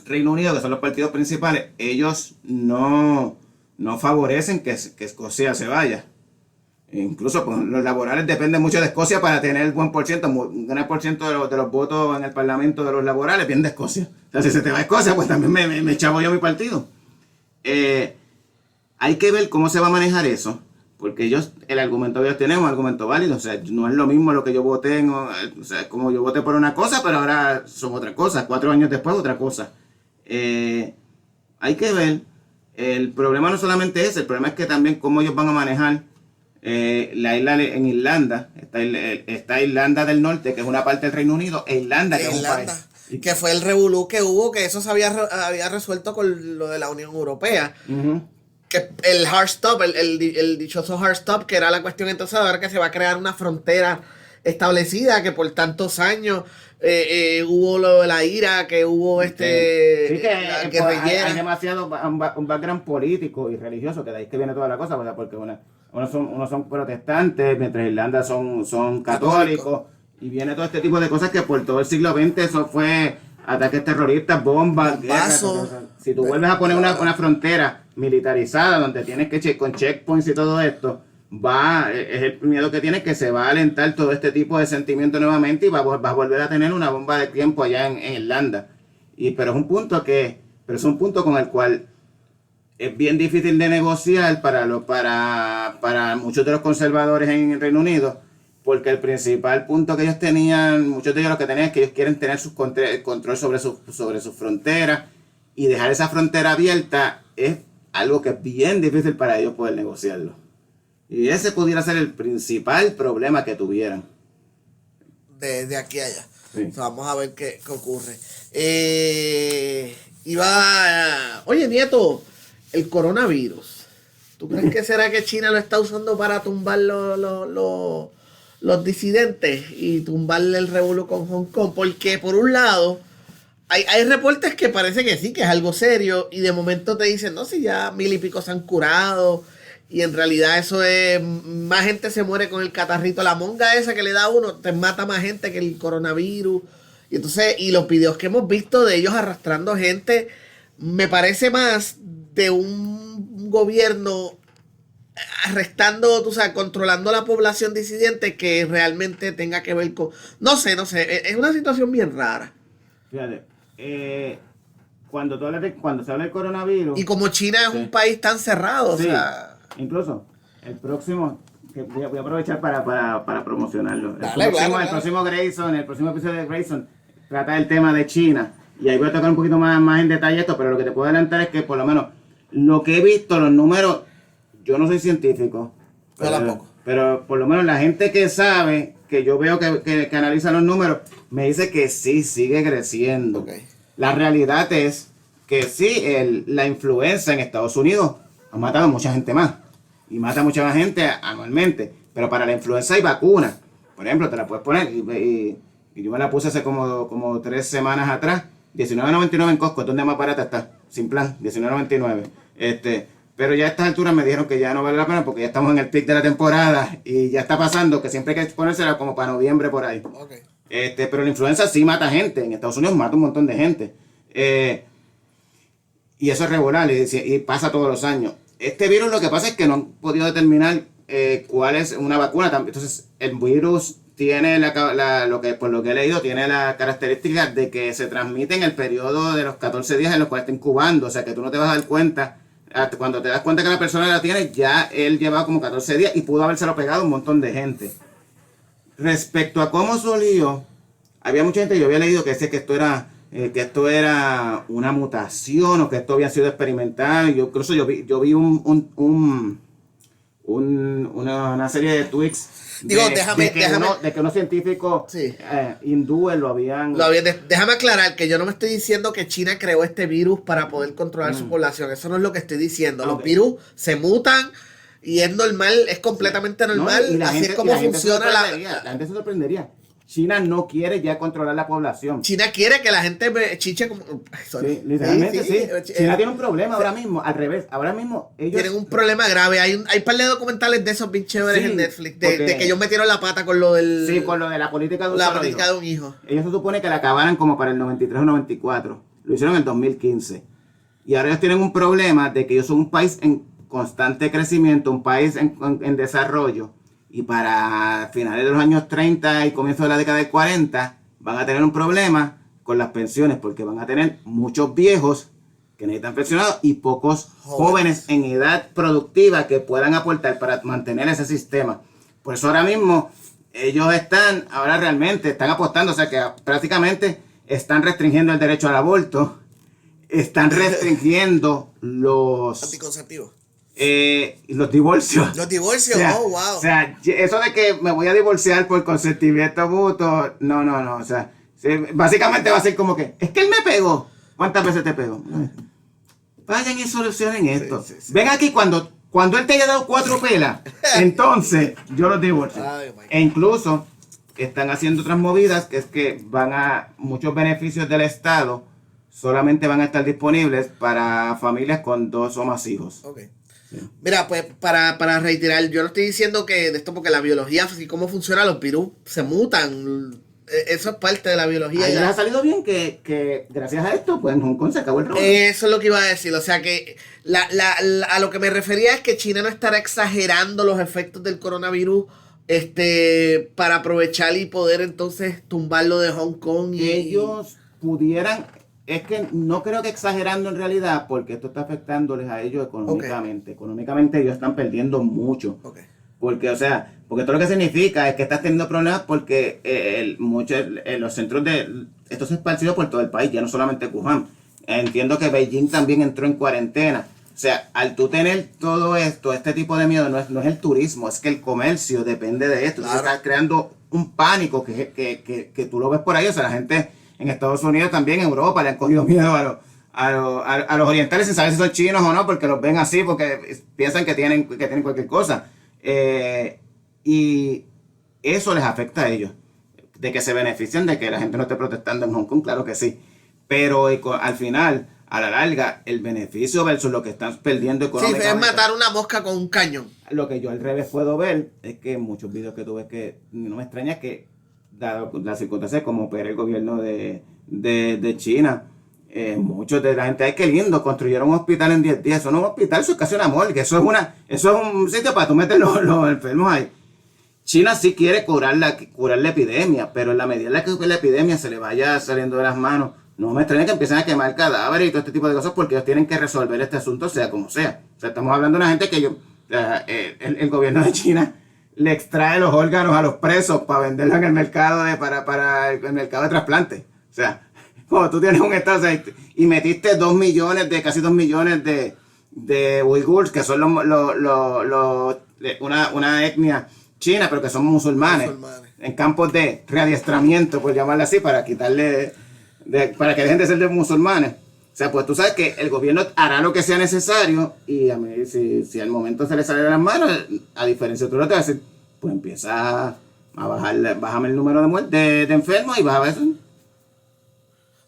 S2: Reino Unido, que son los partidos principales, ellos no favorecen que Escocia se vaya. Incluso pues, los laborales dependen mucho de Escocia para tener el buen por ciento, un gran por ciento de los votos en el Parlamento de los laborales vienen de Escocia. O sea, si se te va a Escocia, pues también me chavo yo mi partido. Hay que ver cómo se va a manejar eso, porque el argumento que ellos tienen es un argumento válido. O sea, no es lo mismo lo que yo voté, o sea, como yo voté por una cosa, pero ahora son otra cosa, 4 años después otra cosa. Hay que ver. El problema no solamente es, el problema es que también cómo ellos van a manejar la isla en Irlanda. Está Irlanda del Norte, que es una parte del Reino Unido, e Irlanda, que es un país.
S3: Que fue el revolú que hubo, que eso se había resuelto con lo de la Unión Europea. Que el hard stop, el dichoso hard stop, que era la cuestión entonces ahora que se va a crear una frontera establecida, que por tantos años hubo lo de la ira, que hubo
S2: sí, que hay demasiado un background político y religioso, que de ahí que viene toda la cosa, ¿verdad? Porque unos son protestantes, mientras Irlanda son católicos, y viene todo este tipo de cosas que por todo el siglo XX eso fue ataques terroristas, bombas, guerras. Si tú vuelves a poner una frontera militarizada donde tienes que con checkpoints y todo esto, es el miedo que tienes, que se va a alentar todo este tipo de sentimiento nuevamente y vas a volver a tener una bomba de tiempo allá en Irlanda. Pero es un punto con el cual es bien difícil de negociar para muchos de los conservadores en el Reino Unido, porque el principal punto que ellos tenían, muchos de ellos lo que tenían es que ellos quieren tener control sobre sus fronteras, y dejar esa frontera abierta es algo que es bien difícil para ellos poder negociarlo. Y ese pudiera ser el principal problema que tuvieran.
S3: De aquí a allá.
S2: Sí.
S3: O sea, vamos a ver qué ocurre. Oye, Nieto, el coronavirus. ¿Tú crees que será que China lo está usando para tumbar los disidentes y tumbarle el revuelo con Hong Kong? Porque por un lado hay reportes que parece que sí, que es algo serio, y de momento te dicen, no, si ya 1000 y pico se han curado, y en realidad eso es, más gente se muere con el catarrito, la monga esa que le da a uno, te mata más gente que el coronavirus. Y entonces, y los videos que hemos visto de ellos arrastrando gente, me parece más de un gobierno arrestando, tú sabes, controlando la población disidente, que realmente tenga que ver con... No sé, es una situación bien rara.
S2: Fíjate, cuando se habla del coronavirus...
S3: Y como China es un país tan cerrado,
S2: sí,
S3: o sea...
S2: Incluso, el próximo, que voy a aprovechar para promocionarlo. El próximo Grayson, el próximo episodio de Grayson, trata el tema de China. Y ahí voy a tocar un poquito más en detalle esto, pero lo que te puedo adelantar es que por lo menos lo que he visto, los números, yo no soy científico, pero por lo menos la gente que sabe, que yo veo que analiza los números, me dice que sí, sigue creciendo.
S3: Okay.
S2: La realidad es que sí, la influenza en Estados Unidos ha matado a mucha gente más, y mata a mucha más gente anualmente, pero para la influenza hay vacunas. Por ejemplo, te la puedes poner y y yo me la puse hace como 3 semanas atrás, $19.99 en Costco, es donde más barata está, sin plan, $19.99. Pero ya a estas alturas me dijeron que ya no vale la pena porque ya estamos en el pic de la temporada y ya está pasando que siempre hay que ponérsela como para noviembre por ahí.
S3: Okay.
S2: Pero la influenza sí mata gente, en Estados Unidos mata un montón de gente. Y eso es regular y pasa todos los años. Este virus lo que pasa es que no han podido determinar cuál es una vacuna. Entonces el virus tiene por lo que he leído, tiene la característica de que se transmite en el periodo de los 14 días en los cuales está incubando. O sea que tú no te vas a dar cuenta, cuando te das cuenta que la persona la tiene, ya él llevaba como 14 días y pudo habérselo pegado a un montón de gente. Respecto a cómo salió, había mucha gente, yo había leído que decía que esto era una mutación o que esto había sido experimental. Incluso yo vi una serie de tweets de que unos científicos hindúes lo habían...
S3: Déjame aclarar que yo no me estoy diciendo que China creó este virus para poder controlar su población. Eso no es lo que estoy diciendo. Los virus se mutan y es normal, es completamente normal.
S2: No,
S3: así es como funciona
S2: la gente se sorprendería. China no quiere ya controlar la población.
S3: China quiere que la gente chiche como...
S2: Sí, literalmente sí. China tiene un problema ahora mismo, al revés. Ahora mismo ellos...
S3: Tienen un problema grave. Hay un par de documentales de esos bien chéveres en Netflix, de que ellos metieron la pata con lo del...
S2: Sí, con lo de la política
S3: de un hijo.
S2: Ellos se supone que la acabaran como para el 93 o 94. Lo hicieron en el 2015. Y ahora ellos tienen un problema de que ellos son un país en constante crecimiento, un país en desarrollo. Y para finales de los años 30 y comienzo de la década de 40 van a tener un problema con las pensiones porque van a tener muchos viejos que necesitan pensionados y pocos jóvenes en edad productiva que puedan aportar para mantener ese sistema. Por eso ahora mismo ellos ahora realmente están apostando, o sea que prácticamente están restringiendo el derecho al aborto, están restringiendo los
S3: anticonceptivos.
S2: Los divorcios.
S3: Los divorcios, wow.
S2: O sea, eso de que me voy a divorciar por consentimiento mutuo, no. O sea, básicamente va a ser como que, es que él me pegó. ¿Cuántas veces te pegó? Vayan y solucionen esto. Sí. Ven aquí cuando él te haya dado 4 pelas, entonces yo los divorcio. E incluso están haciendo otras movidas, que es que muchos beneficios del Estado solamente van a estar disponibles para familias con 2 o más hijos.
S3: Okay. Sí. Mira, pues para reiterar, yo no estoy diciendo que de esto porque la biología, así como funciona, los virus se mutan. Eso es parte de la biología.
S2: Ahí les ha salido bien que gracias a esto, pues en Hong Kong se acabó el rollo.
S3: Eso es lo que iba a decir. O sea que a lo que me refería es que China no estará exagerando los efectos del coronavirus para aprovechar y poder entonces tumbarlo de Hong Kong.
S2: Y ellos pudieran... Es que no creo que exagerando en realidad, porque esto está afectándoles a ellos económicamente. Okay. Económicamente ellos están perdiendo mucho. Okay. Porque todo lo que significa es que estás teniendo problemas porque los centros esto se ha esparcido por todo el país, ya no solamente Wuhan. Entiendo que Beijing también entró en cuarentena. O sea, al tú tener todo esto, este tipo de miedo, no es el turismo, es que el comercio depende de esto. Claro. Estás creando un pánico que tú lo ves por ahí. O sea, la gente... En Estados Unidos también, en Europa, le han cogido miedo a los orientales sin saber si son chinos o no, porque los ven así, porque piensan que tienen cualquier cosa. Y eso les afecta a ellos. De que se benefician de que la gente no esté protestando en Hong Kong, claro que sí. Pero al final, a la larga, el beneficio versus lo que están perdiendo económicamente.
S3: Sí, es matar una mosca con un cañón.
S2: Lo que yo al revés puedo ver es que en muchos videos que tú ves que no me extraña que dado las circunstancias como opera el gobierno de China, muchos de la gente, ay, qué lindo, construyeron un hospital en 10 días. Eso no es un hospital, eso es casi una morgue, eso es un sitio para tú meter los enfermos ahí. China sí quiere curar la epidemia, pero en la medida en la que la epidemia se le vaya saliendo de las manos, no me extraña que empiecen a quemar cadáveres y todo este tipo de cosas, porque ellos tienen que resolver este asunto sea como sea. O sea, estamos hablando de una gente que el gobierno de China le extrae los órganos a los presos para venderlo en el mercado para el mercado de trasplante. O sea, como tú tienes un estado y metiste casi 2 millones de uigures, que son una etnia china, pero que son musulmanes. En campos de readiestramiento, por llamarlo así, para quitarle, para que dejen de ser de musulmanes. O sea, pues tú sabes que el gobierno hará lo que sea necesario y a mí, si al momento se le sale de las manos, a diferencia de otro, te va a decir, pues empieza a bájame el número de muertes, de enfermos y baja eso.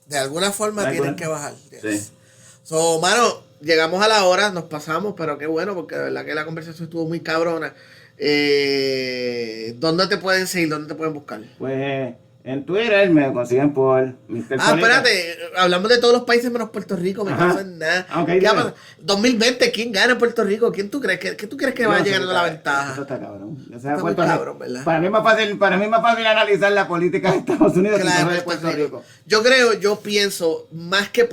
S3: De alguna forma
S2: De
S3: tienen
S2: alguna-
S3: que bajar.
S2: Sí.
S3: So, mano, llegamos a la hora, nos pasamos, pero qué bueno, porque de verdad que la conversación estuvo muy cabrona. ¿Dónde te pueden seguir? ¿Dónde te pueden buscar?
S2: Pues en Twitter me consiguen por Mr.
S3: Ah,
S2: Tonita.
S3: espérate, hablamos de todos los países menos Puerto Rico, me
S2: Ajá.
S3: caso en nada.
S2: Ah, ok,
S3: ¿Qué
S2: dime.
S3: va a pasar? 2020, ¿quién gana en Puerto Rico? ¿Quién tú crees que tú crees que va a
S2: No,
S3: llegar
S2: eso
S3: a la
S2: está-
S3: ventaja?
S2: Eso está cabrón. O sea,
S3: Está muy
S2: Puerto Rico-
S3: cabrón, ¿verdad?
S2: Para mí es más fácil analizar la política de Estados Unidos que
S3: Claro,
S2: la de Puerto Rico.
S3: Yo pienso, más que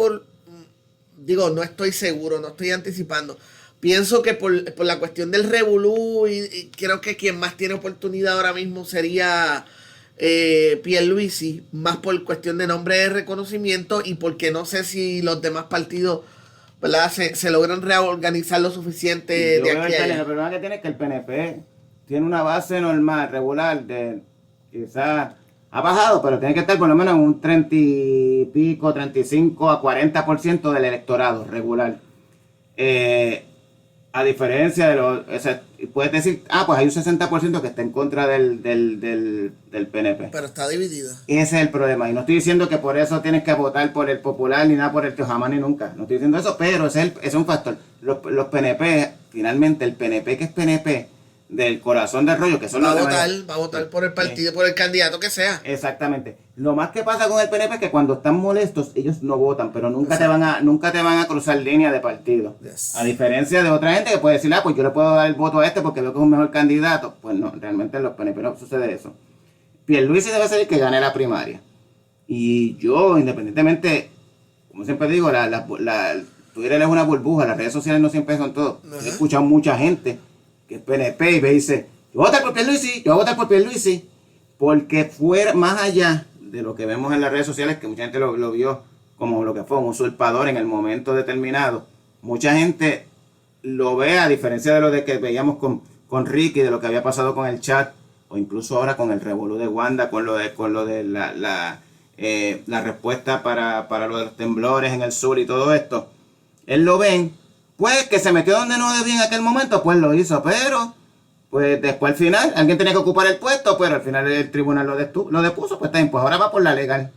S3: digo, no estoy seguro, no estoy anticipando. Pienso que por la cuestión del revolú, y creo que quien más tiene oportunidad ahora mismo sería Pierluisi, más por cuestión de nombre de reconocimiento y porque no sé si los demás partidos, ¿verdad? se logran reorganizar lo suficiente
S2: Yo
S3: de
S2: veo
S3: aquí a allá.
S2: el problema que tiene es que el PNP tiene una base normal, regular, de quizás ha bajado, pero tiene que estar por lo menos en un 30 y pico, 35 a 40% del electorado regular. A diferencia de puedes decir, pues hay un 60% que está en contra del PNP.
S3: Pero está dividida.
S2: Ese es el problema. Y no estoy diciendo que por eso tienes que votar por el popular ni nada por el que jamás ni nunca. No estoy diciendo eso, pero ese es un factor. Los PNP, finalmente el PNP que es PNP del corazón del rollo, que son
S3: Va
S2: los
S3: a votar por el partido, por el candidato que sea.
S2: Exactamente. Lo más que pasa con el PNP es que cuando están molestos, ellos no votan, pero nunca te van a cruzar línea de partido.
S3: Yes.
S2: A diferencia de otra gente que puede decir, pues yo le puedo dar el voto a este porque veo que es un mejor candidato. Pues no, realmente en los PNP no sucede eso. Pierluisi debe ser el que gane la primaria. Y yo, independientemente, como siempre digo, Twitter es una burbuja, las redes sociales no siempre son todo.
S3: Ajá.
S2: Yo he escuchado mucha gente que es PNP y me dice, yo voy a votar por Pierluisi, yo voy a votar por Pierluisi, porque fuera más allá de lo que vemos en las redes sociales, que mucha gente lo vio como lo que fue un usurpador en el momento determinado, mucha gente lo ve a diferencia de lo de que veíamos con Ricky, de lo que había pasado con el chat, o incluso ahora con el revolú de Wanda, con lo de la respuesta para lo de los temblores en el sur y todo esto. Él lo ven, pues que se metió donde no debía en aquel momento, pues lo hizo, pero pues después al final alguien tenía que ocupar el puesto, pero al final el tribunal lo depuso, pues también, pues ahora va por la legal.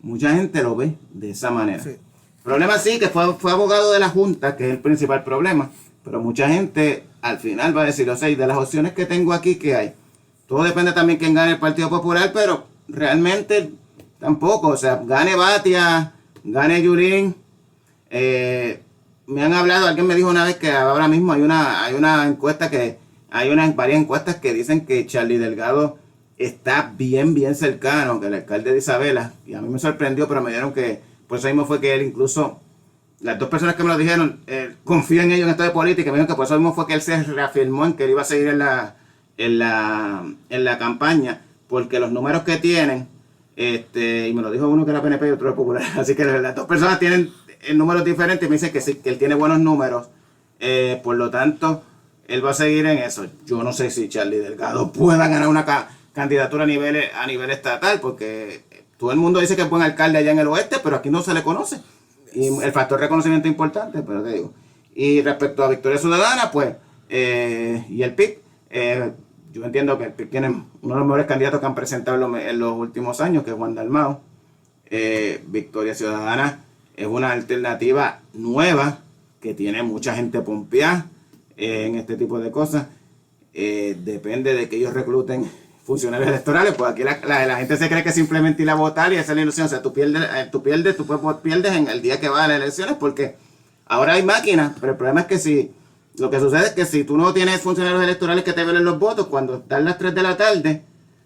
S2: Mucha gente lo ve de esa manera.
S3: Sí.
S2: El problema sí que fue abogado de la Junta, que es el principal problema, pero mucha gente al final va a decir, o sea, y de las opciones que tengo aquí, ¿qué hay? Todo depende también quién gane el Partido Popular, pero realmente tampoco, o sea, gane Batia, gane Yulín. Me han hablado, alguien me dijo una vez que ahora mismo hay una encuesta varias encuestas que dicen que Charlie Delgado está bien cercano, que el alcalde de Isabela, y a mí me sorprendió, pero me dijeron que, por eso mismo fue que él incluso, las dos personas que me lo dijeron, confío en ellos en esto de política, me dijeron que por eso mismo fue que él se reafirmó en que él iba a seguir en la campaña, porque los números que tienen, y me lo dijo uno que era PNP y otro era popular, así que las dos personas tienen números diferentes y me dicen que sí, que él tiene buenos números, por lo tanto, él va a seguir en eso. Yo no sé si Charlie Delgado pueda ganar una candidatura a nivel estatal, porque todo el mundo dice que es buen alcalde allá en el oeste, pero aquí no se le conoce. Y el factor reconocimiento es importante, pero te digo. Y respecto a Victoria Ciudadana, pues, y el PIB, yo entiendo que el PIB tiene uno de los mejores candidatos que han presentado en los últimos años, que es Juan Dalmau. Victoria Ciudadana es una alternativa nueva que tiene mucha gente pompeada en este tipo de cosas. Depende de que ellos recluten funcionarios electorales, pues aquí la gente se cree que simplemente ir a votar y esa es la ilusión. O sea, tú pierdes en el día que va a las elecciones porque ahora hay máquinas, pero el problema es que lo que sucede es que si tú no tienes funcionarios electorales que te velen los votos, cuando están las 3 de la tarde,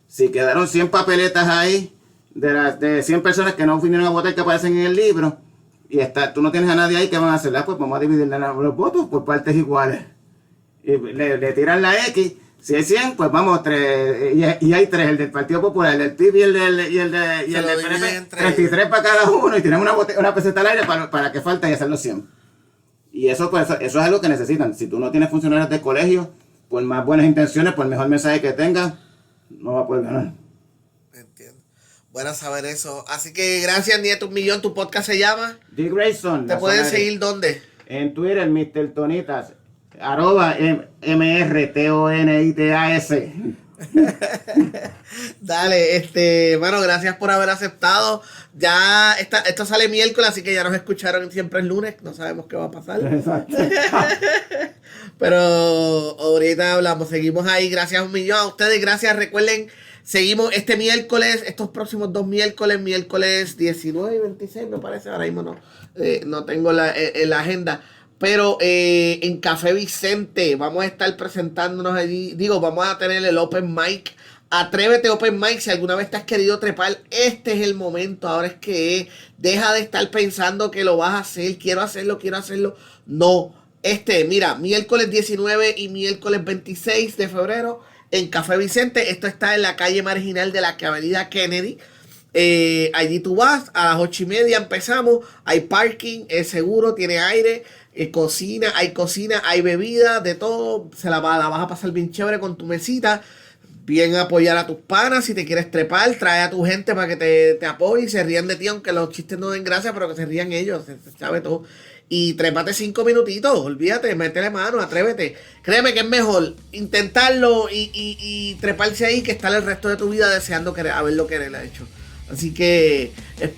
S2: si quedaron 100 papeletas ahí, de 100 personas que no vinieron a votar que aparecen en el libro, y tú no tienes a nadie ahí, que van a hacer? Pues vamos a dividir los votos por partes iguales. Y le tiran la X. Si hay 100, pues vamos, 3, y hay 3, el del Partido Popular, el del PIB y el del PNP, 33 para cada uno, y tiran una peseta al aire para que falta y hacer los 100. Y eso es algo que necesitan. Si tú no tienes funcionarios de colegio, por más buenas intenciones, por mejor mensaje que tengas, no va a poder ganar.
S3: Entiendo. Bueno saber eso. Así que gracias, Nieto Un Millón. Tu podcast se llama
S2: Dick Grayson.
S3: ¿Te pueden seguir dónde?
S2: En Twitter, Mr. Tonitas. @ MRTONITAS.
S3: Dale, mano, gracias por haber aceptado. Ya esto sale miércoles, así que ya nos escucharon siempre el lunes. No sabemos qué va a pasar.
S2: Exacto.
S3: Pero ahorita hablamos, seguimos ahí. Gracias un millón a ustedes, gracias. Recuerden, seguimos este miércoles, estos próximos 2 miércoles, miércoles 19 y 26, me parece. Ahora mismo no tengo la agenda. Pero en Café Vicente vamos a estar presentándonos allí. Digo, vamos a tener el Open Mic. Atrévete Open Mic. Si alguna vez te has querido trepar, este es el momento. Ahora es que deja de estar pensando que lo vas a hacer. Quiero hacerlo. No. Mira, miércoles 19 y miércoles 26 de febrero en Café Vicente. Esto está en la calle marginal de la avenida Kennedy. Allí tú vas, a las 8:30 empezamos. Hay parking, es seguro, tiene aire. Hay cocina, hay bebida, de todo. La vas a pasar bien chévere con tu mesita. Bien apoyar a tus panas. Si te quieres trepar, trae a tu gente para que te apoye y se rían de ti, aunque los chistes no den gracia, pero que se rían ellos, se sabe todo. Y trépate 5 minutitos, olvídate, métele mano, atrévete. Créeme que es mejor intentarlo y treparse ahí que estar el resto de tu vida deseando a ver lo que él ha hecho. Así que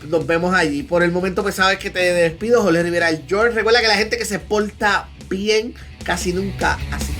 S3: nos vemos allí. Por el momento, pues sabes que te despido, Jorge Rivera, el George. Recuerda que la gente que se porta bien casi nunca hace